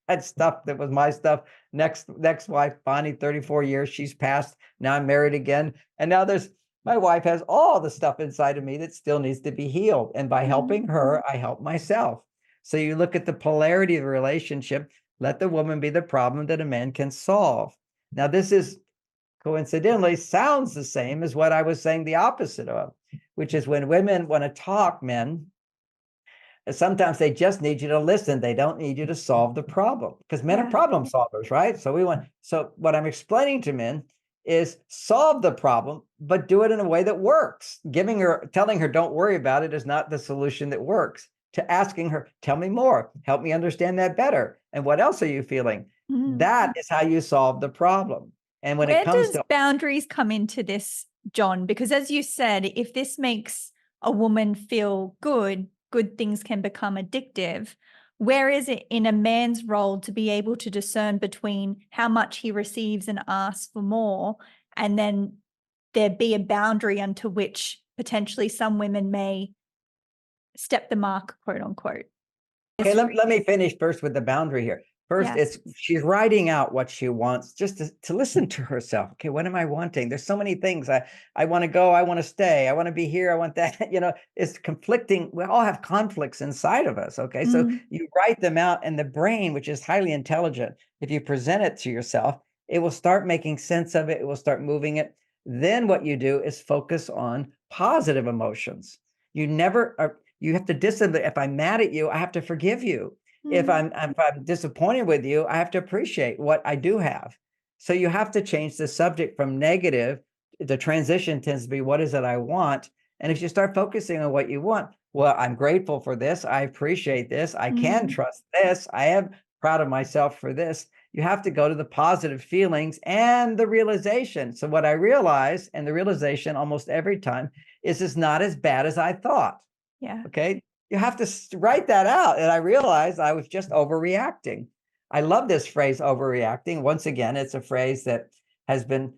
had stuff that was my stuff. Next wife, Bonnie, 34 years, she's passed. Now I'm married again. And now my wife has all the stuff inside of me that still needs to be healed. And by Mm. helping her, I help myself. So you look at the polarity of the relationship, let the woman be the problem that a man can solve. Now, this is coincidentally sounds the same as what I was saying the opposite of, which is when women want to talk, men, sometimes they just need you to listen. They don't need you to solve the problem because men are Yeah. problem solvers, right? So what I'm explaining to men is solve the problem, but do it in a way that works. Telling her, don't worry about it is not the solution that works. To asking her, tell me more, help me understand that better. And what else are you feeling? Mm. That is how you solve the problem. And when it Where comes does to boundaries come into this, John? Because as you said, if this makes a woman feel good, good things can become addictive. Where is it in a man's role to be able to discern between how much he receives and asks for more, and then there be a boundary unto which potentially some women may step the mark, quote unquote? Okay, let me finish first with the boundary here. First, Yes. she's writing out what she wants just to listen to herself. Okay, what am I wanting? There's so many things. I want to go, I want to stay, I want to be here, I want that. It's conflicting. We all have conflicts inside of us. Okay, so Mm. you write them out, and the brain, which is highly intelligent, if you present it to yourself, it will start making sense of it. It will start moving it. Then what you do is focus on positive emotions. You have to discipline. If I'm mad at you, I have to forgive you. If Mm. I'm disappointed with you, I have to appreciate what I do have. So you have to change the subject from negative. The transition tends to be, what is it I want? And if you start focusing on what you want, well, I'm grateful for this. I appreciate this. I can Mm. trust this. I am proud of myself for this. You have to go to the positive feelings and the realization. So what I realize, and the realization almost every time, is it's not as bad as I thought. Yeah. Okay. You have to write that out. And I realized I was just overreacting. I love this phrase, overreacting. Once again, it's a phrase that has been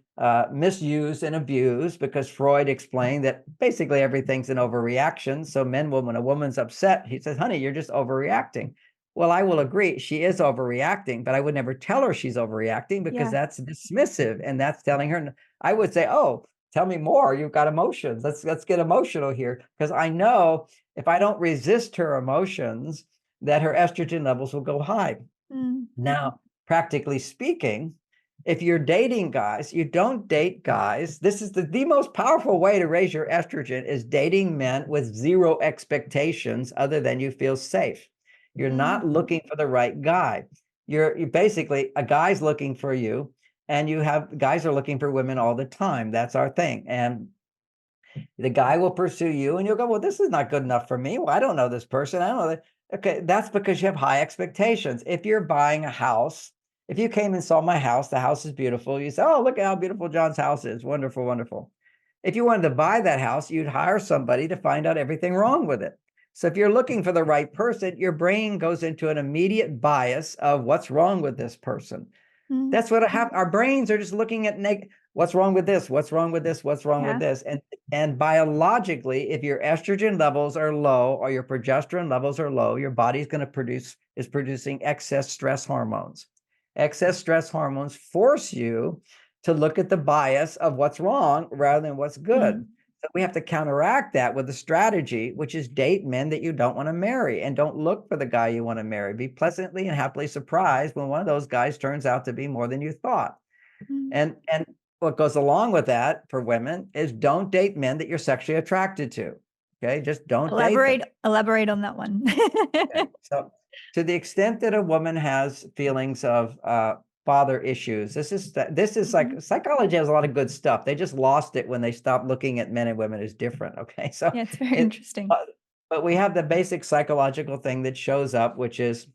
misused and abused because Freud explained that basically everything's an overreaction. So when a woman's upset, he says, honey, you're just overreacting. Well, I will agree. She is overreacting, but I would never tell her she's overreacting because Yeah. that's dismissive. And that's telling her, I would say, oh, tell me more. You've got emotions. Let's get emotional here. Because I know if I don't resist her emotions, that her estrogen levels will go high. Mm. Now, practically speaking, if you're dating guys, you don't date guys. This is the most powerful way to raise your estrogen is dating men with zero expectations other than you feel safe. You're not Mm. looking for the right guy. You're basically a guy's looking for you, and guys are looking for women all the time. That's our thing. And The guy will pursue you and you'll go, well, this is not good enough for me. Well, I don't know this person. I don't know that. Okay, that's because you have high expectations. If you're buying a house, if you came and saw my house, the house is beautiful. You say, oh, look at how beautiful John's house is. Wonderful, wonderful. If you wanted to buy that house, you'd hire somebody to find out everything wrong with it. So if you're looking for the right person, your brain goes into an immediate bias of what's wrong with this person. Mm. That's what happens. Our brains are just looking at what's wrong with this? What's wrong with this? What's wrong with this? And biologically, if your estrogen levels are low or your progesterone levels are low, your body's going to is producing excess stress hormones. Excess stress hormones force you to look at the bias of what's wrong rather than what's good. Mm. So we have to counteract that with a strategy, which is date men that you don't want to marry and don't look for the guy you want to marry. Be pleasantly and happily surprised when one of those guys turns out to be more than you thought. Mm. And what goes along with that for women is don't date men that you're sexually attracted to. Okay, just don't date them. Elaborate on that one. Okay. So to the extent that a woman has feelings of father issues, this is like psychology has a lot of good stuff. They just lost it when they stopped looking at men and women as different. Okay, so Yeah, it's very interesting. But we have the basic psychological thing that shows up, which is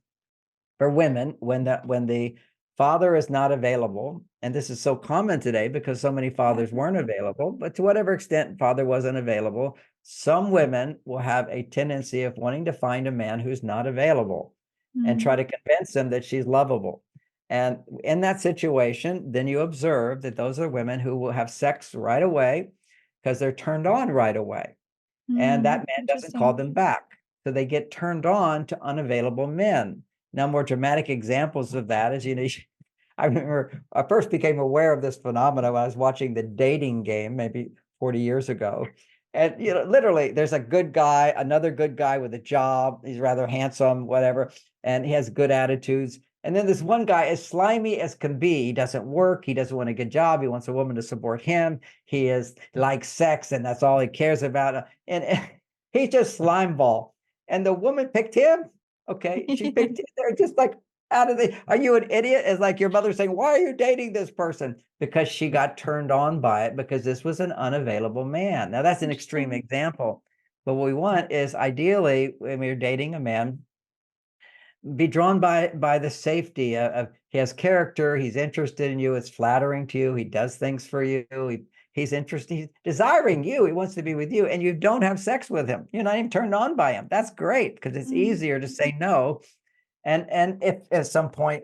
for women when the father is not available, and this is so common today because so many fathers weren't available, but to whatever extent father wasn't available, some women will have a tendency of wanting to find a man who's not available and try to convince them that she's lovable. And in that situation, then you observe that those are women who will have sex right away because they're turned on right away. And that man doesn't call them back. So they get turned on to unavailable men. Now, more dramatic examples of that is, I remember I first became aware of this phenomenon when I was watching The Dating Game, maybe 40 years ago. And, literally there's a good guy, another good guy with a job. He's rather handsome, whatever, and he has good attitudes. And then this one guy, as slimy as can be, he doesn't work. He doesn't want a good job. He wants a woman to support him. He likes sex, and that's all he cares about. And he's just slime ball. And the woman picked him. Okay, she picked him. They're just like are you an idiot? It's like your mother saying, why are you dating this person? Because she got turned on by it because this was an unavailable man. Now that's an extreme example. But what we want is ideally when we're dating a man, be drawn by the safety of he has character, he's interested in you, it's flattering to you, he does things for you, he's interested, he's desiring you, he wants to be with you, and you don't have sex with him. You're not even turned on by him. That's great because it's easier to say no. And if at some point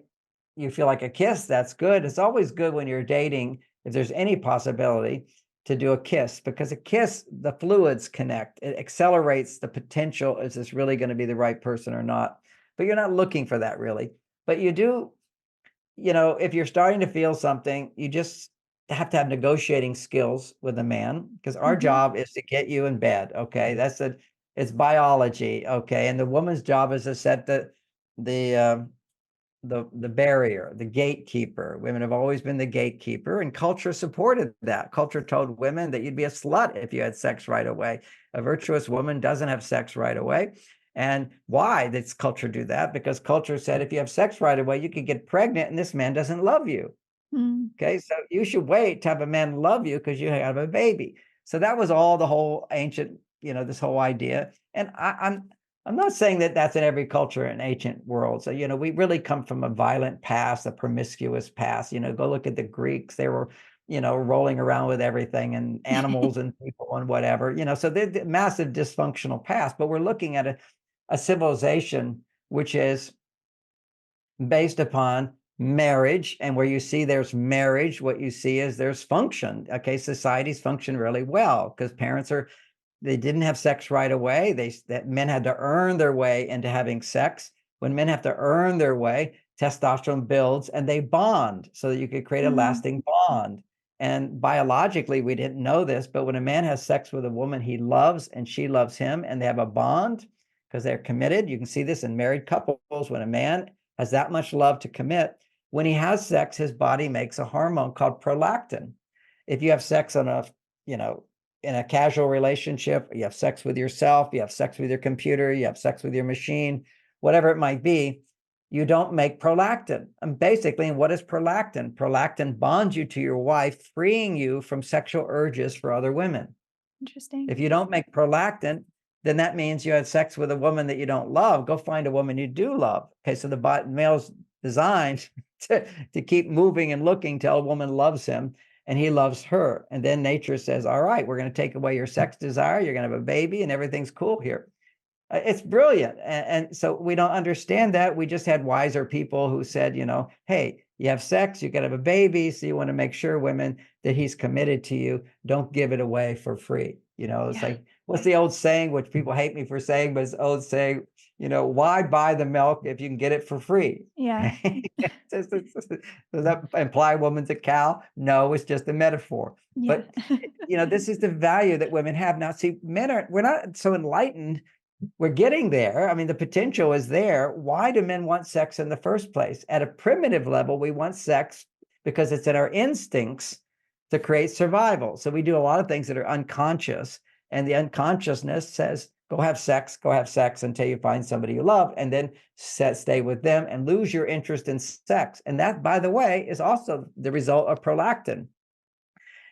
you feel like a kiss, that's good. It's always good when you're dating, if there's any possibility, to do a kiss, because a kiss, the fluids connect. It accelerates the potential. Is this really going to be the right person or not? But you're not looking for that really. But you do, if you're starting to feel something, you just have to have negotiating skills with a man, because our job is to get you in bed. Okay. It's biology. Okay. And the woman's job is to set the barrier, the gatekeeper. Women have always been the gatekeeper, and culture supported that. Culture told women that you'd be a slut if you had sex right away. A virtuous woman doesn't have sex right away. And why does culture do that? Because culture said if you have sex right away, you could get pregnant and this man doesn't love you. Okay, so you should wait to have a man love you because you have a baby. So that was all the whole ancient, this whole idea. And I'm not saying that that's in every culture in ancient world. So, we really come from a violent past, a promiscuous past. Go look at the Greeks. They were, rolling around with everything and animals and people and whatever, so they're massive dysfunctional past. But we're looking at a civilization which is based upon marriage, and where you see there's marriage, what you see is there's function. Okay, societies function really well because they didn't have sex right away. That men had to earn their way into having sex. When men have to earn their way, testosterone builds and they bond so that you could create a lasting bond. And biologically, we didn't know this, but when a man has sex with a woman he loves and she loves him and they have a bond because they're committed. You can see this in married couples. When a man has that much love to commit, when he has sex, his body makes a hormone called prolactin. If you have sex in a casual relationship, you have sex with yourself, you have sex with your computer, you have sex with your machine, whatever it might be, you don't make prolactin. And basically, what is prolactin? Prolactin bonds you to your wife, freeing you from sexual urges for other women. Interesting. If you don't make prolactin, then that means you had sex with a woman that you don't love. Go find a woman you do love. Okay, so the male's designed to keep moving and looking till a woman loves him and he loves her. And then nature says, all right, we're going to take away your sex desire. You're going to have a baby and everything's cool here. It's brilliant. And so we don't understand that. We just had wiser people who said, hey, you have sex, you got to have a baby. So you want to make sure, women, that he's committed to you. Don't give it away for free. It's like, what's the old saying, which people hate me for saying, but it's the old saying, why buy the milk if you can get it for free? Yeah. Does that imply woman's a cow? No, it's just a metaphor. Yeah. But, this is the value that women have. Now, see, we're not so enlightened. We're getting there. I mean, the potential is there. Why do men want sex in the first place? At a primitive level, we want sex because it's in our instincts to create survival. So we do a lot of things that are unconscious, and the unconsciousness says, go have sex until you find somebody you love, and then stay with them and lose your interest in sex. And that, by the way, is also the result of prolactin.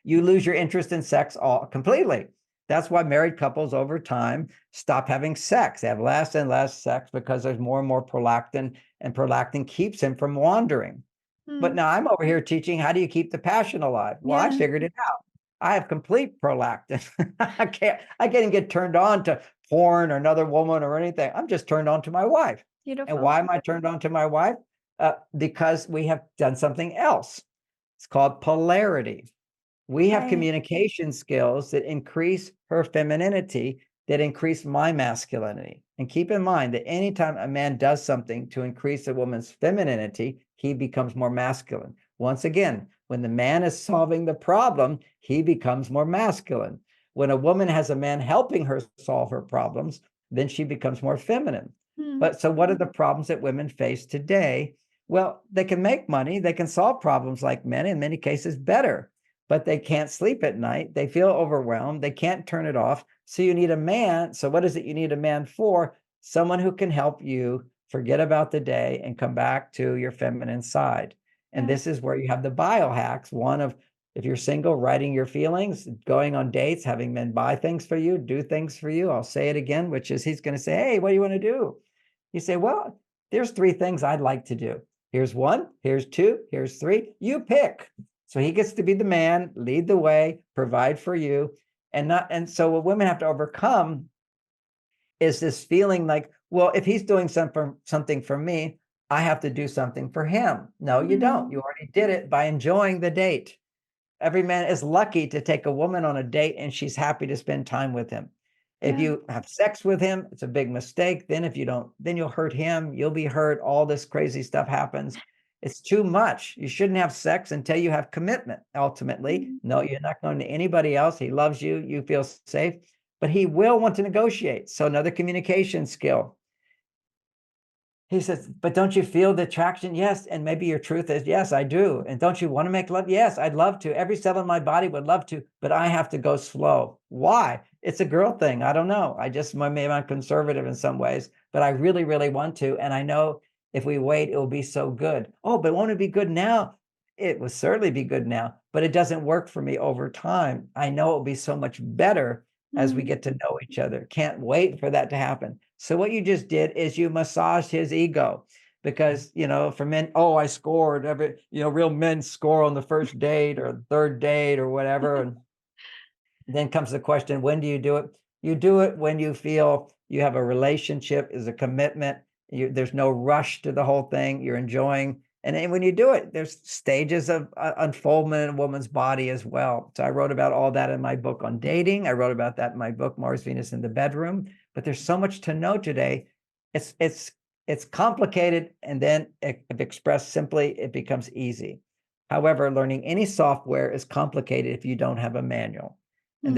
You lose your interest in sex completely. That's why married couples over time stop having sex. They have less and less sex because there's more and more prolactin, and prolactin keeps him from wandering. But now I'm over here teaching, how do you keep the passion alive? Well, I figured it out. I have complete prolactin. I can't get turned on to porn or another woman or anything. I'm just turned on to my wife. Beautiful. And why am I turned on to my wife? Because we have done something else. It's called polarity. We have communication skills that increase her femininity, that increase my masculinity. And keep in mind that anytime a man does something to increase a woman's femininity, he becomes more masculine. Once again, when the man is solving the problem, he becomes more masculine. When a woman has a man helping her solve her problems, then she becomes more feminine. But so what are the problems that women face today? Well, they can make money, they can solve problems like men, in many cases better, but they can't sleep at night. They feel overwhelmed. They can't turn it off. So you need a man. So what is it you need a man for? Someone who can help you forget about the day and come back to your feminine side. And this is where you have the biohacks. One of, if you're single, writing your feelings, going on dates, having men buy things for you, do things for you. I'll say it again, which is, he's going to say, hey, what do you want to do? You say, well, there's 3 things I'd like to do. Here's 1, here's 2, here's 3. You pick. So he gets to be the man, lead the way, provide for you. And so what women have to overcome is this feeling like, well, if he's doing something for me, I have to do something for him. No, you don't. You already did it by enjoying the date. Every man is lucky to take a woman on a date and she's happy to spend time with him. If you have sex with him, it's a big mistake. Then if you don't, then you'll hurt him. You'll be hurt. All this crazy stuff happens. It's too much. You shouldn't have sex until you have commitment. Ultimately, no, you're not going to anybody else. He loves you. You feel safe, but he will want to negotiate. So another communication skill. He says, but don't you feel the attraction? Yes. And maybe your truth is, yes, I do. And don't you want to make love? Yes, I'd love to. Every cell in my body would love to, but I have to go slow. Why? It's a girl thing. I don't know. Maybe I'm conservative in some ways, but I really, really want to. And I know if we wait, it will be so good. Oh, but won't it be good now? It will certainly be good now, but it doesn't work for me over time. I know it will be so much better as we get to know each other. Can't wait for that to happen. So what you just did is you massaged his ego, because, for men, oh, I scored. Real men score on the first date or third date or whatever. And then comes the question, when do you do it? You do it when you feel you have a relationship, is a commitment. There's no rush to the whole thing. You're enjoying. And when you do it, there's stages of unfoldment in a woman's body as well. So I wrote about all that in my book on dating. I wrote about that in my book, Mars, Venus in the Bedroom. But there's so much to know today. It's complicated, and then if expressed simply, it becomes easy. However, learning any software is complicated if you don't have a manual. And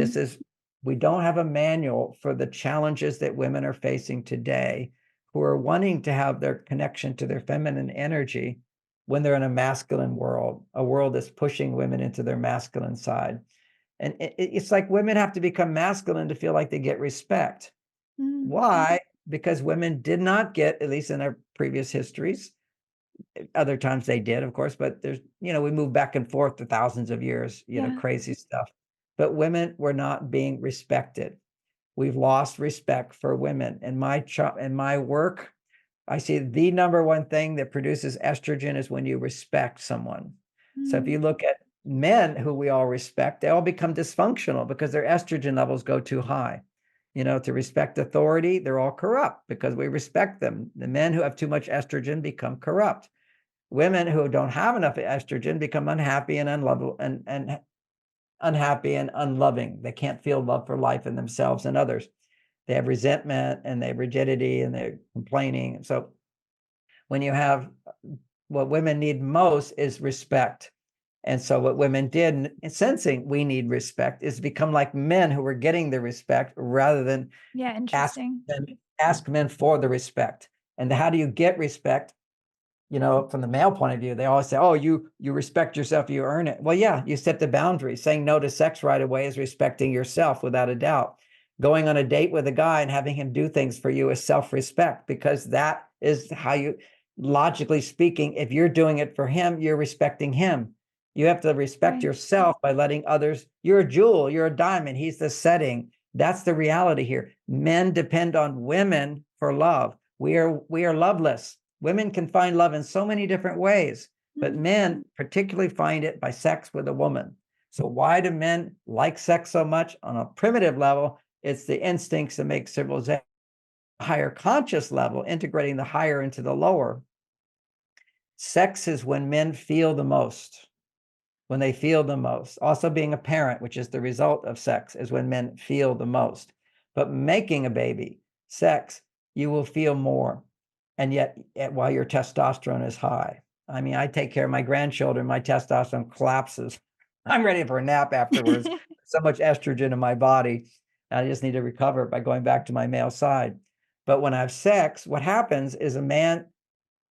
we don't have a manual for the challenges that women are facing today, who are wanting to have their connection to their feminine energy when they're in a masculine world, a world that's pushing women into their masculine side. And it's like women have to become masculine to feel like they get respect. Why? Because women did not get, at least in our previous histories, other times they did, of course, but there's, we move back and forth to thousands of years, crazy stuff. but women were not being respected. We've lost respect for women. In my work, I see the number one thing that produces estrogen is when you respect someone. So if you look at men who we all respect, they all become dysfunctional because their estrogen levels go too high. To respect authority, they're all corrupt because we respect them. The men who have too much estrogen become corrupt. Women who don't have enough estrogen become unhappy and unlovable and unhappy and unloving. They can't feel love for life in themselves and others. They have resentment and they have rigidity and they're complaining. So when you have what women need most is respect. And so what women did, sensing we need respect, is become like men who were getting the respect rather than Interesting. ask men for the respect. And how do you get respect? From the male point of view, they always say, oh, you respect yourself, you earn it. Well, yeah, you set the boundary. Saying no to sex right away is respecting yourself without a doubt. Going on a date with a guy and having him do things for you is self-respect, because that is how you, logically speaking, if you're doing it for him, you're respecting him. You have to respect yourself by letting others, you're a jewel, you're a diamond, he's the setting. That's the reality here. Men depend on women for love. We are loveless. Women can find love in so many different ways, but men particularly find it by sex with a woman. So why do men like sex so much? On a primitive level, it's the instincts that make civilization. Higher conscious level, integrating the higher into the lower. Sex is when men feel the most. When they feel the most. Also being a parent, which is the result of sex, is when men feel the most. But making a baby, sex, you will feel more. And yet, while your testosterone is high. I mean, I take care of my grandchildren, my testosterone collapses. I'm ready for a nap afterwards. So much estrogen in my body. I just need to recover by going back to my male side. But when I have sex, what happens is a man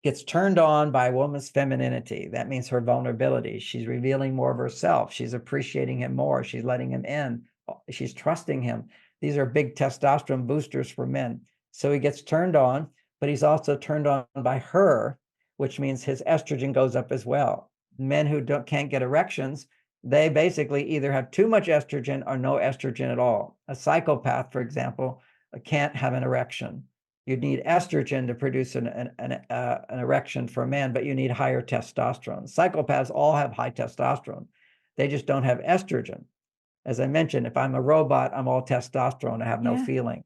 gets turned on by a woman's femininity. That means her vulnerability. She's revealing more of herself. She's appreciating him more. She's letting him in. She's trusting him. These are big testosterone boosters for men. So he gets turned on, but he's also turned on by her, which means his estrogen goes up as well. Men who can't get erections, they basically either have too much estrogen or no estrogen at all. A psychopath, for example, can't have an erection. You need estrogen to produce an erection for a man, but you need higher testosterone. Psychopaths all have high testosterone. They just don't have estrogen. As I mentioned, if I'm a robot, I'm all testosterone. I have no feeling.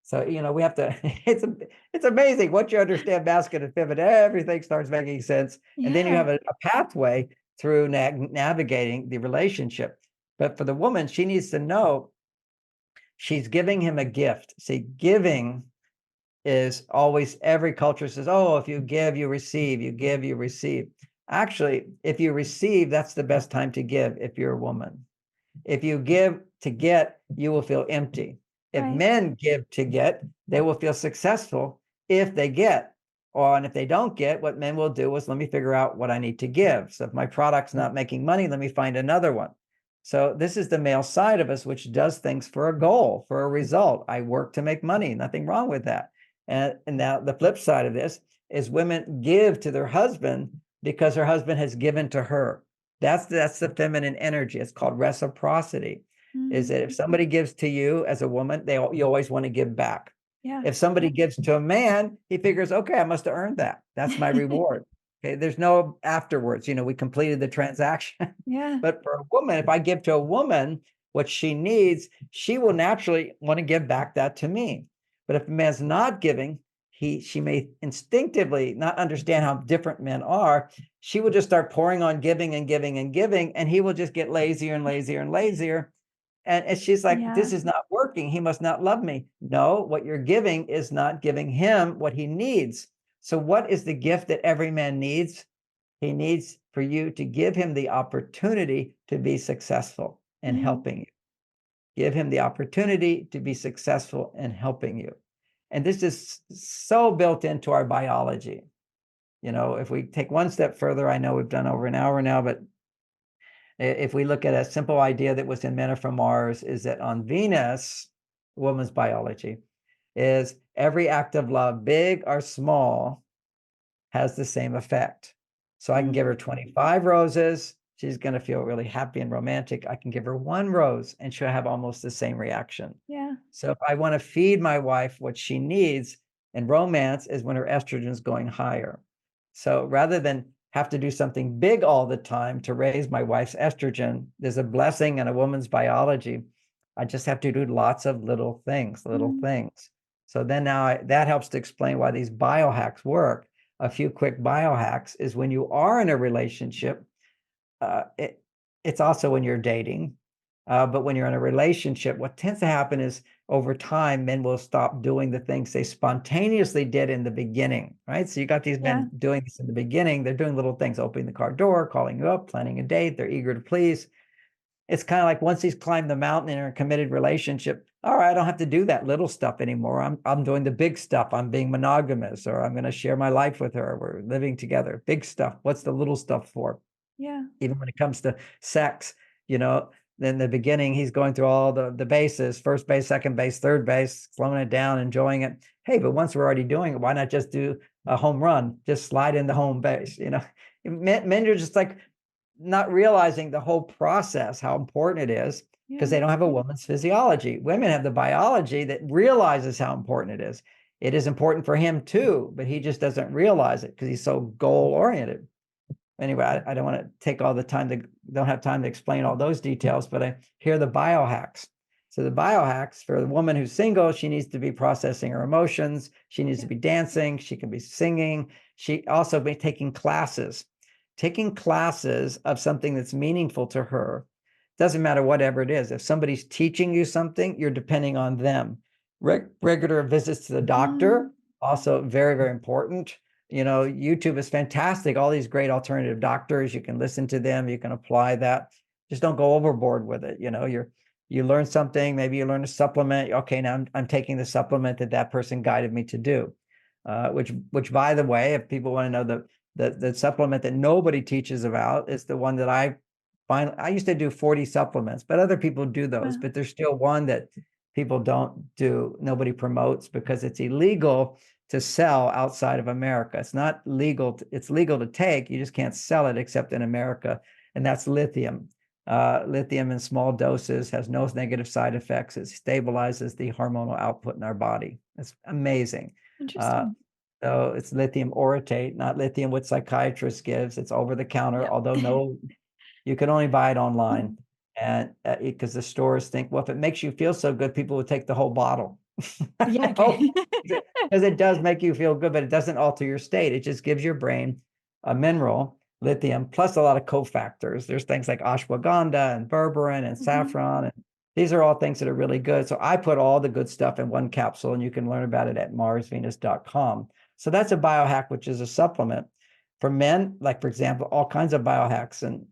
So, we have to, it's amazing. Once you understand masculine and feminine, everything starts making sense. And then you have a pathway through navigating the relationship. But for the woman, she needs to know she's giving him a gift. See, giving is always, every culture says, oh, if you give, you receive, you give, you receive. Actually, if you receive, that's the best time to give if you're a woman. If you give to get, you will feel empty. If men give to get, they will feel successful if they get. And if they don't get, what men will do is, let me figure out what I need to give. So if my product's not making money, let me find another one. So this is the male side of us, which does things for a goal, for a result. I work to make money, nothing wrong with that. And now the flip side of this is women give to their husband because her husband has given to her. That's the feminine energy. It's called reciprocity. Is that if somebody gives to you as a woman, you always want to give back. If somebody gives to a man, he figures, okay, I must have earned that. That's my reward. Okay, there's no afterwards. We completed the transaction. But for a woman, if I give to a woman what she needs, she will naturally want to give back that to me. But if a man's not giving, she may instinctively not understand how different men are. She will just start pouring on giving and giving and giving, and he will just get lazier and lazier and lazier. And she's like, this is not working. He must not love me. No, what you're giving is not giving him what he needs. So what is the gift that every man needs? He needs for you to give him the opportunity to be successful in helping you. Give him the opportunity to be successful in helping you. And this is so built into our biology. If we take one step further, I know we've done over an hour now, but if we look at a simple idea that was in Men Are From Mars, is that on Venus, woman's biology, is every act of love, big or small, has the same effect. So I can give her 25 roses. she's going to feel really happy and romantic. I can give her one rose and she'll have almost the same reaction. Yeah. So if I want to feed my wife what she needs in romance is when her estrogen is going higher. So rather than have to do something big all the time to raise my wife's estrogen, there's a blessing in a woman's biology. I just have to do lots of little things, So then now that helps to explain why these biohacks work. A few quick biohacks is when you are in a relationship, it's also when you're dating. But when you're in a relationship, what tends to happen is over time, men will stop doing the things they spontaneously did in the beginning, right? So you got these men doing this in the beginning. They're doing little things, opening the car door, calling you up, planning a date. They're eager to please. It's kind of like once he's climbed the mountain in a committed relationship, all right, I don't have to do that little stuff anymore. I'm doing the big stuff. I'm being monogamous, or I'm going to share my life with her. We're living together. Big stuff. What's the little stuff for? Yeah. Even when it comes to sex, in the beginning, he's going through all the bases, first base, second base, third base, slowing it down, enjoying it. Hey, but once we're already doing it, why not just do a home run? Just slide in the home base. Men are just like not realizing the whole process, how important it is, because they don't have a woman's physiology. Women have the biology that realizes how important it is. It is important for him too, but he just doesn't realize it because he's so goal oriented. Anyway, I don't want to take all the time don't have time to explain all those details, but here are the biohacks. So the biohacks for the woman who's single, she needs to be processing her emotions. She needs to be dancing. She can be singing. She also be taking classes of something that's meaningful to her. Doesn't matter whatever it is. If somebody's teaching you something, you're depending on them. Regular visits to the doctor, also very, very important. YouTube is fantastic. All these great alternative doctors, you can listen to them, you can apply that. Just don't go overboard with it. You learn something, maybe you learn a supplement. Okay, now I'm taking the supplement that person guided me to do. Which by the way, if people want to know the supplement that nobody teaches about is the one that I used to do 40 supplements, but other people do those, but there's still one that people don't do, nobody promotes because it's illegal to sell outside of America. It's not legal. It's legal to take. You just can't sell it except in America. And that's lithium. Lithium in small doses has no negative side effects. It stabilizes the hormonal output in our body. It's amazing. Interesting. So it's lithium orotate, not lithium what psychiatrist gives. It's over the counter, although you can only buy it online. And because the stores think, well, if it makes you feel so good, people would take the whole bottle. Yeah. Okay. Because it does make you feel good, but it doesn't alter your state. It just gives your brain a mineral, lithium, plus a lot of cofactors. There's things like ashwagandha and berberine and saffron. And these are all things that are really good. So I put all the good stuff in one capsule, and you can learn about it at marsvenus.com. So that's a biohack, which is a supplement. For men, like, for example, all kinds of biohacks and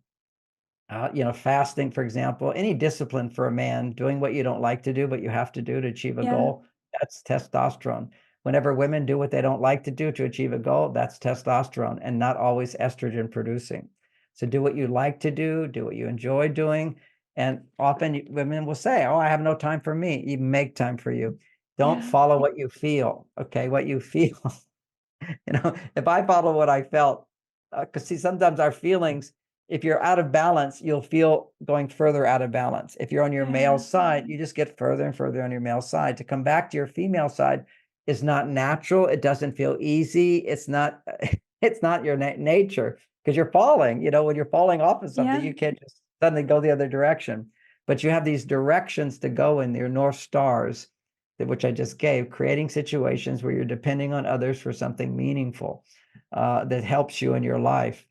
fasting, for example, any discipline for a man, doing what you don't like to do, but you have to do to achieve a goal, that's testosterone. Whenever women do what they don't like to do to achieve a goal, that's testosterone and not always estrogen producing. So do what you like to do what you enjoy doing. And often women will say, oh, I have no time for me. You make time for you. Don't follow what you feel. Okay. What you feel. If I follow what I felt, because see, sometimes our feelings, if you're out of balance, you'll feel going further out of balance. If you're on your male side, you just get further and further on your male side. To come back to your female side is not natural. It doesn't feel easy. It's not your nature because you're falling. When you're falling off of something, you can't just suddenly go the other direction. But you have these directions to go in, your North Stars, which I just gave, creating situations where you're depending on others for something meaningful that helps you in your life.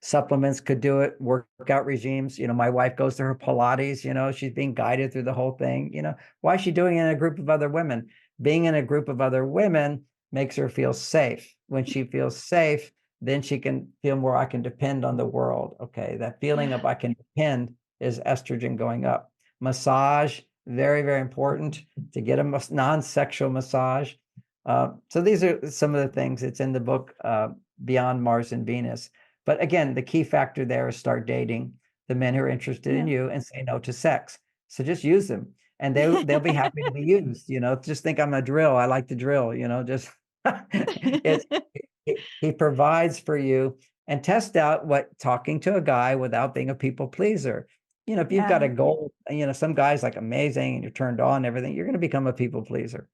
Supplements could do it, workout regimes. My wife goes to her Pilates, she's being guided through the whole thing. Why is she doing it in a group of other women? Being in a group of other women makes her feel safe. When she feels safe, then she can feel more, I can depend on the world. Okay. That feeling of I can depend is estrogen going up. Massage, very, very important to get a non-sexual massage. So these are some of the things. It's in the book, Beyond Mars and Venus. But again, the key factor there is start dating the men who are interested in you and say no to sex. So just use them and they'll be happy to be used. Just think I'm a drill. I like to drill, just he provides for you and test out what talking to a guy without being a people pleaser. If you've got Yeah. a goal, some guy's like amazing and you're turned on and everything, you're going to become a people pleaser.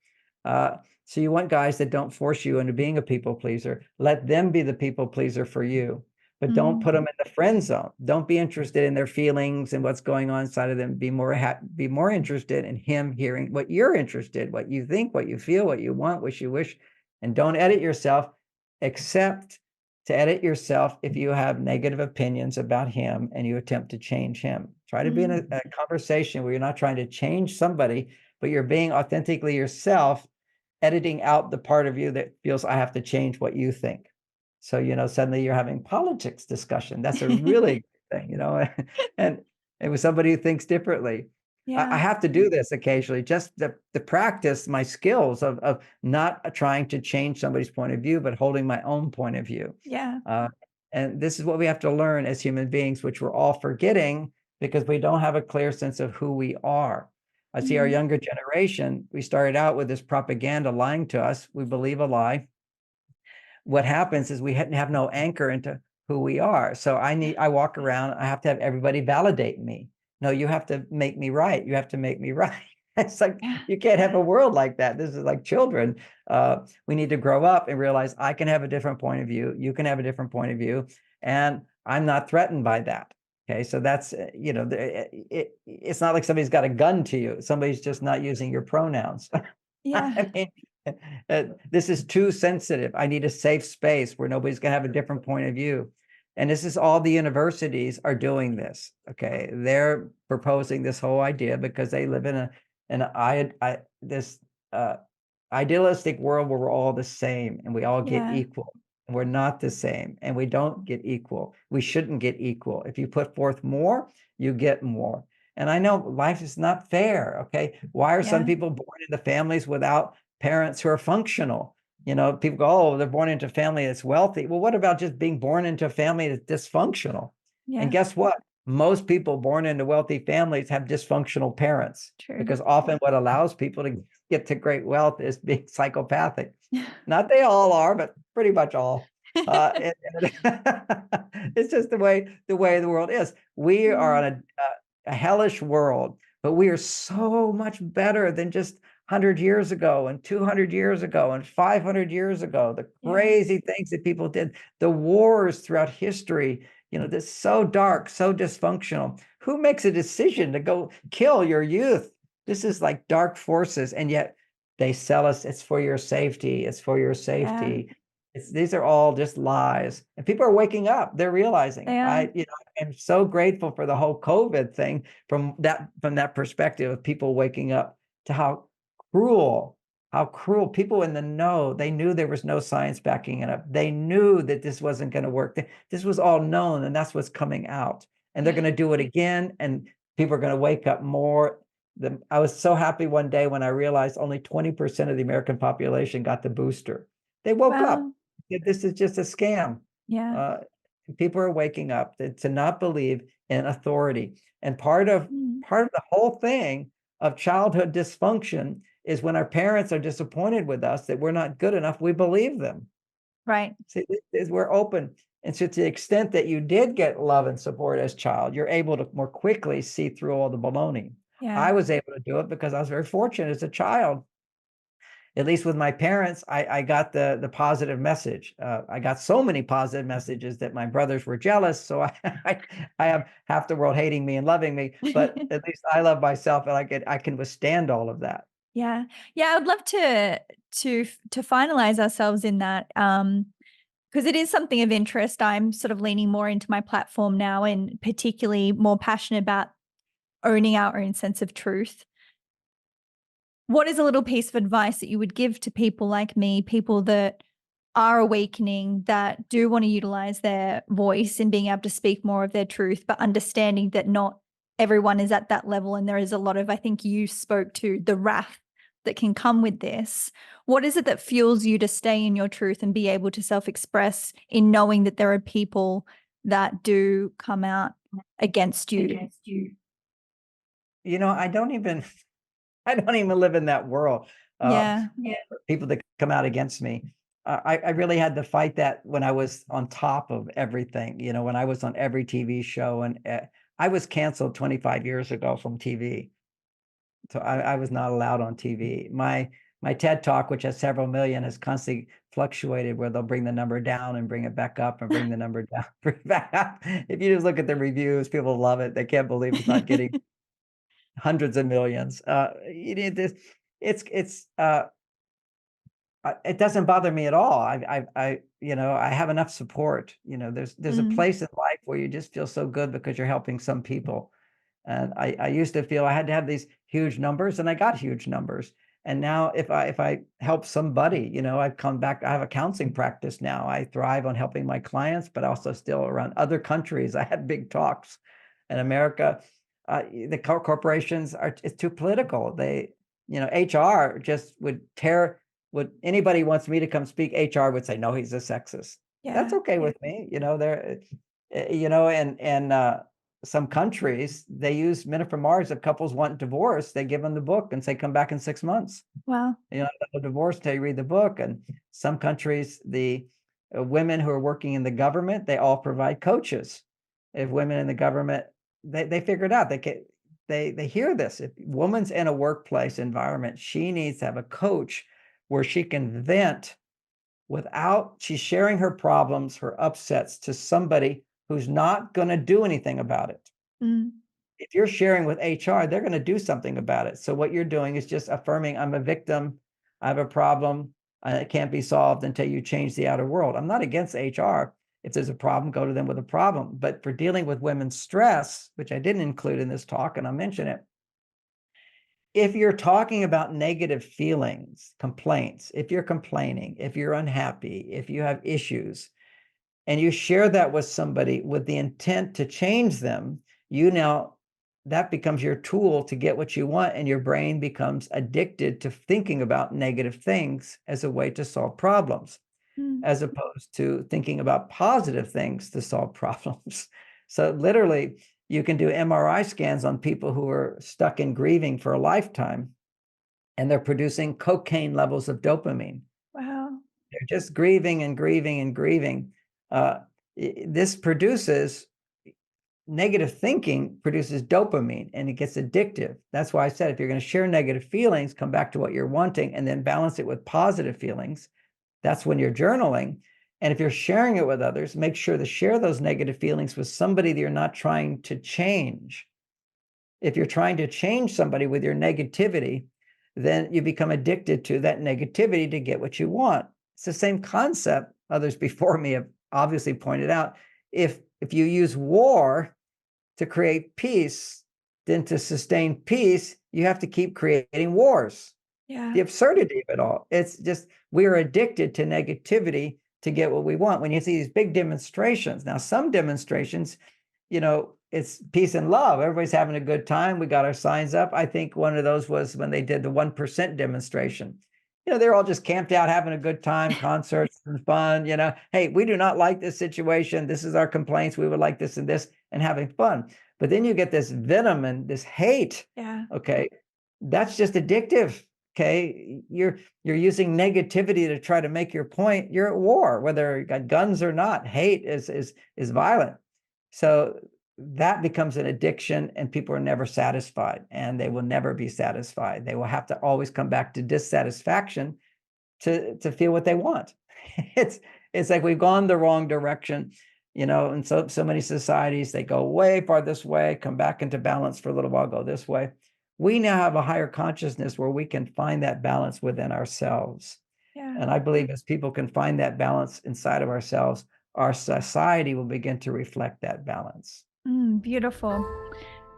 So you want guys that don't force you into being a people pleaser. Let them be the people pleaser for you, but don't put them in the friend zone. Don't be interested in their feelings and what's going on inside of them. Be more interested in him hearing what you're interested, what you think, what you feel, what you want, what you wish, and don't edit yourself, except to edit yourself if you have negative opinions about him and you attempt to change him. Try to be in a conversation where you're not trying to change somebody, but you're being authentically yourself, editing out the part of you that feels I have to change what you think. So, suddenly you're having politics discussion. That's a really good thing, and it was somebody who thinks differently. I Yeah. have to do this occasionally, just to practice my skills of not trying to change somebody's point of view, but holding my own point of view. Yeah. And this is what we have to learn as human beings, which we're all forgetting because we don't have a clear sense of who we are. I see our younger generation, we started out with this propaganda lying to us. We believe a lie. What happens is we have no anchor into who we are. So I walk around, I have to have everybody validate me. No, you have to make me right. You have to make me right. It's like, Yeah. you can't have a world like that. This is like children. We need to grow up and realize I can have a different point of view. You can have a different point of view. And I'm not threatened by that. Okay. So that's, it's not like somebody's got a gun to you. Somebody's just not using your pronouns. Yeah. I mean, this is too sensitive. I need a safe space where nobody's going to have a different point of view. And this is all the universities are doing this. Okay. They're proposing this whole idea because they live in this idealistic world where we're all the same and we all get Yeah. equal. And we're not the same and we don't get equal. We shouldn't get equal. If you put forth more, you get more. And I know life is not fair. Okay. Why are some Yeah. people born into families without parents who are functional? People go, oh, they're born into a family that's wealthy. Well, what about just being born into a family that's dysfunctional? And Yeah. guess what? Most people born into wealthy families have dysfunctional parents True. because often what allows people to get to great wealth is being psychopathic. Not they all are, but pretty much all. It's just the way the world is. We are on a hellish world, but we are so much better than just 100 years ago and 200 years ago and 500 years ago. The crazy things that people did, the wars throughout history, this so dark, so dysfunctional. Who makes a decision to go kill your youth? This is like dark forces, and yet they sell us, it's for your safety, it's for your safety. These are all just lies. And people are waking up. They're realizing. I'm so grateful for the whole COVID thing from that perspective of people waking up to how cruel people in the know. They knew there was no science backing it up. They knew that this wasn't going to work. This was all known, and that's what's coming out. And they're going to do it again, and people are going to wake up more. I was so happy one day when I realized only 20% of the American population got the booster. They woke up. This is just a scam. Yeah. People are waking up to not believe in authority. And part of the whole thing of childhood dysfunction is when our parents are disappointed with us that we're not good enough, we believe them. Right. See, we're open. And so to the extent that you did get love and support as a child, you're able to more quickly see through all the baloney. Yeah. I was able to do it because I was very fortunate as a child. At least with my parents, I got the positive message. I got so many positive messages that my brothers were jealous. So I have half the world hating me and loving me, but at least I love myself and I can withstand all of that. Yeah. Yeah, I'd love to finalize ourselves in that, because it is something of interest. I'm sort of leaning more into my platform now and particularly more passionate about owning our own sense of truth. What is a little piece of advice that you would give to people like me, people that are awakening, that do want to utilize their voice in being able to speak more of their truth, but understanding that not everyone is at that level, and there is a lot of, I think you spoke to the wrath that can come with this. What is it that fuels you to stay in your truth and be able to self-express in knowing that there are people that do come out against you? I don't even live in that world. Yeah. People that come out against me. I really had to fight that when I was on top of everything, when I was on every TV show, and I was canceled 25 years ago from TV. So I was not allowed on TV. My TED Talk, which has several million, has constantly fluctuated where they'll bring the number down and bring it back up and bring the number down, bring it back up. If you just look at the reviews, people love it. They can't believe it's not getting hundreds of millions. You need this. It's it doesn't bother me at all. I have enough support. There's a Mm, place in life where you just feel so good because you're helping some people. And I used to feel I had to have these huge numbers, and I got huge numbers. And now if I help somebody, I've come back, I have a counseling practice now. I thrive on helping my clients, but also still around other countries. I had big talks in America. The corporations it's too political. HR just would anybody wants me to come speak, HR would say, no, he's a sexist. That's yeah. okay with me. Some countries, they use Men Are From Mars. If couples want divorce, they give them the book and say, come back in 6 months. Wow. A divorce till you read the book. And some countries, the women who are working in the government, they all provide coaches. If women in the government, they figure it out. They hear this. If a woman's in a workplace environment, she needs to have a coach where she can vent without she's sharing her problems, her upsets to somebody who's not going to do anything about it. Mm, If you're sharing with HR, they're going to do something about it. So what you're doing is just affirming, I'm a victim, I have a problem, and it can't be solved until you change the outer world. I'm not against HR. If there's a problem, go to them with a problem. But for dealing with women's stress, which I didn't include in this talk, and I'll mention it, if you're talking about negative feelings, complaints, if you're complaining, if you're unhappy, if you have issues, and you share that with somebody with the intent to change them, that becomes your tool to get what you want, and your brain becomes addicted to thinking about negative things as a way to solve problems, mm. as opposed to thinking about positive things to solve problems. So literally, you can do MRI scans on people who are stuck in grieving for a lifetime, and they're producing cocaine levels of dopamine. Wow. They're just grieving and grieving and grieving. This produces negative thinking, produces dopamine, and it gets addictive. That's why I said, if you're going to share negative feelings, come back to what you're wanting and then balance it with positive feelings. That's when you're journaling. And if you're sharing it with others, make sure to share those negative feelings with somebody that you're not trying to change. If you're trying to change somebody with your negativity, then you become addicted to that negativity to get what you want. It's the same concept others before me have obviously pointed out. If you use war to create peace, then to sustain peace, you have to keep creating wars. Yeah. The absurdity of it all. It's just, we are addicted to negativity to get what we want. When you see these big demonstrations, now some demonstrations, it's peace and love. Everybody's having a good time. We got our signs up. I think one of those was when they did the 1% demonstration. They're all just camped out having a good time, concerts and fun. Hey, we do not like this situation. This is our complaints. We would like this and this, and having fun. But then you get this venom and this hate. Yeah. Okay. That's just addictive. Okay. You're using negativity to try to make your point. You're at war, whether you got guns or not. Hate is violent. So that becomes an addiction, and people are never satisfied, and they will never be satisfied. They will have to always come back to dissatisfaction to feel what they want. It's like we've gone the wrong direction, and so many societies, they go way far this way, come back into balance for a little while, go this way. We now have a higher consciousness where we can find that balance within ourselves. Yeah. And I believe as people can find that balance inside of ourselves, our society will begin to reflect that balance. Beautiful.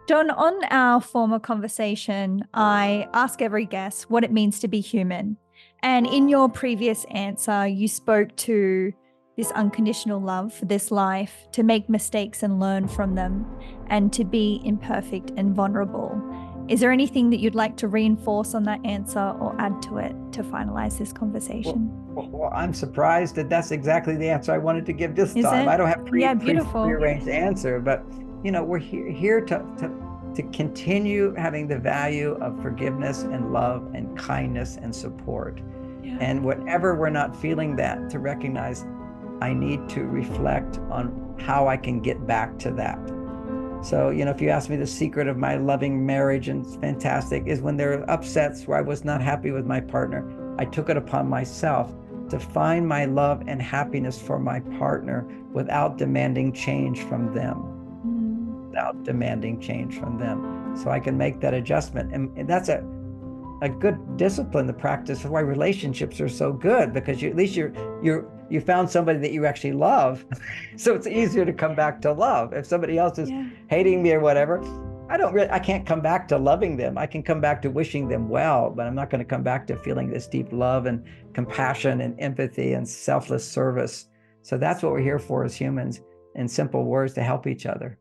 John, on our former conversation, I ask every guest what it means to be human. And in your previous answer, you spoke to this unconditional love for this life, to make mistakes and learn from them, and to be imperfect and vulnerable. Is there anything that you'd like to reinforce on that answer or add to it to finalize this conversation? Well, I'm surprised that that's exactly the answer I wanted to give this Is time. it? I don't have Beautiful. prearranged answer, but we're here to continue having the value of forgiveness and love and kindness and support. Yeah. And whenever we're not feeling that, to recognize I need to reflect on how I can get back to that. So, if you ask me, the secret of my loving marriage, and it's fantastic, is when there are upsets where I was not happy with my partner, I took it upon myself to find my love and happiness for my partner without demanding change from them. Without demanding change from them. So I can make that adjustment. And that's a good discipline to practice. Why relationships are so good, because at least you found somebody that you actually love. So it's easier to come back to love. If somebody else is hating me or whatever, I can't come back to loving them. I can come back to wishing them well, but I'm not going to come back to feeling this deep love and compassion and empathy and selfless service. So that's what we're here for as humans, in simple words, to help each other.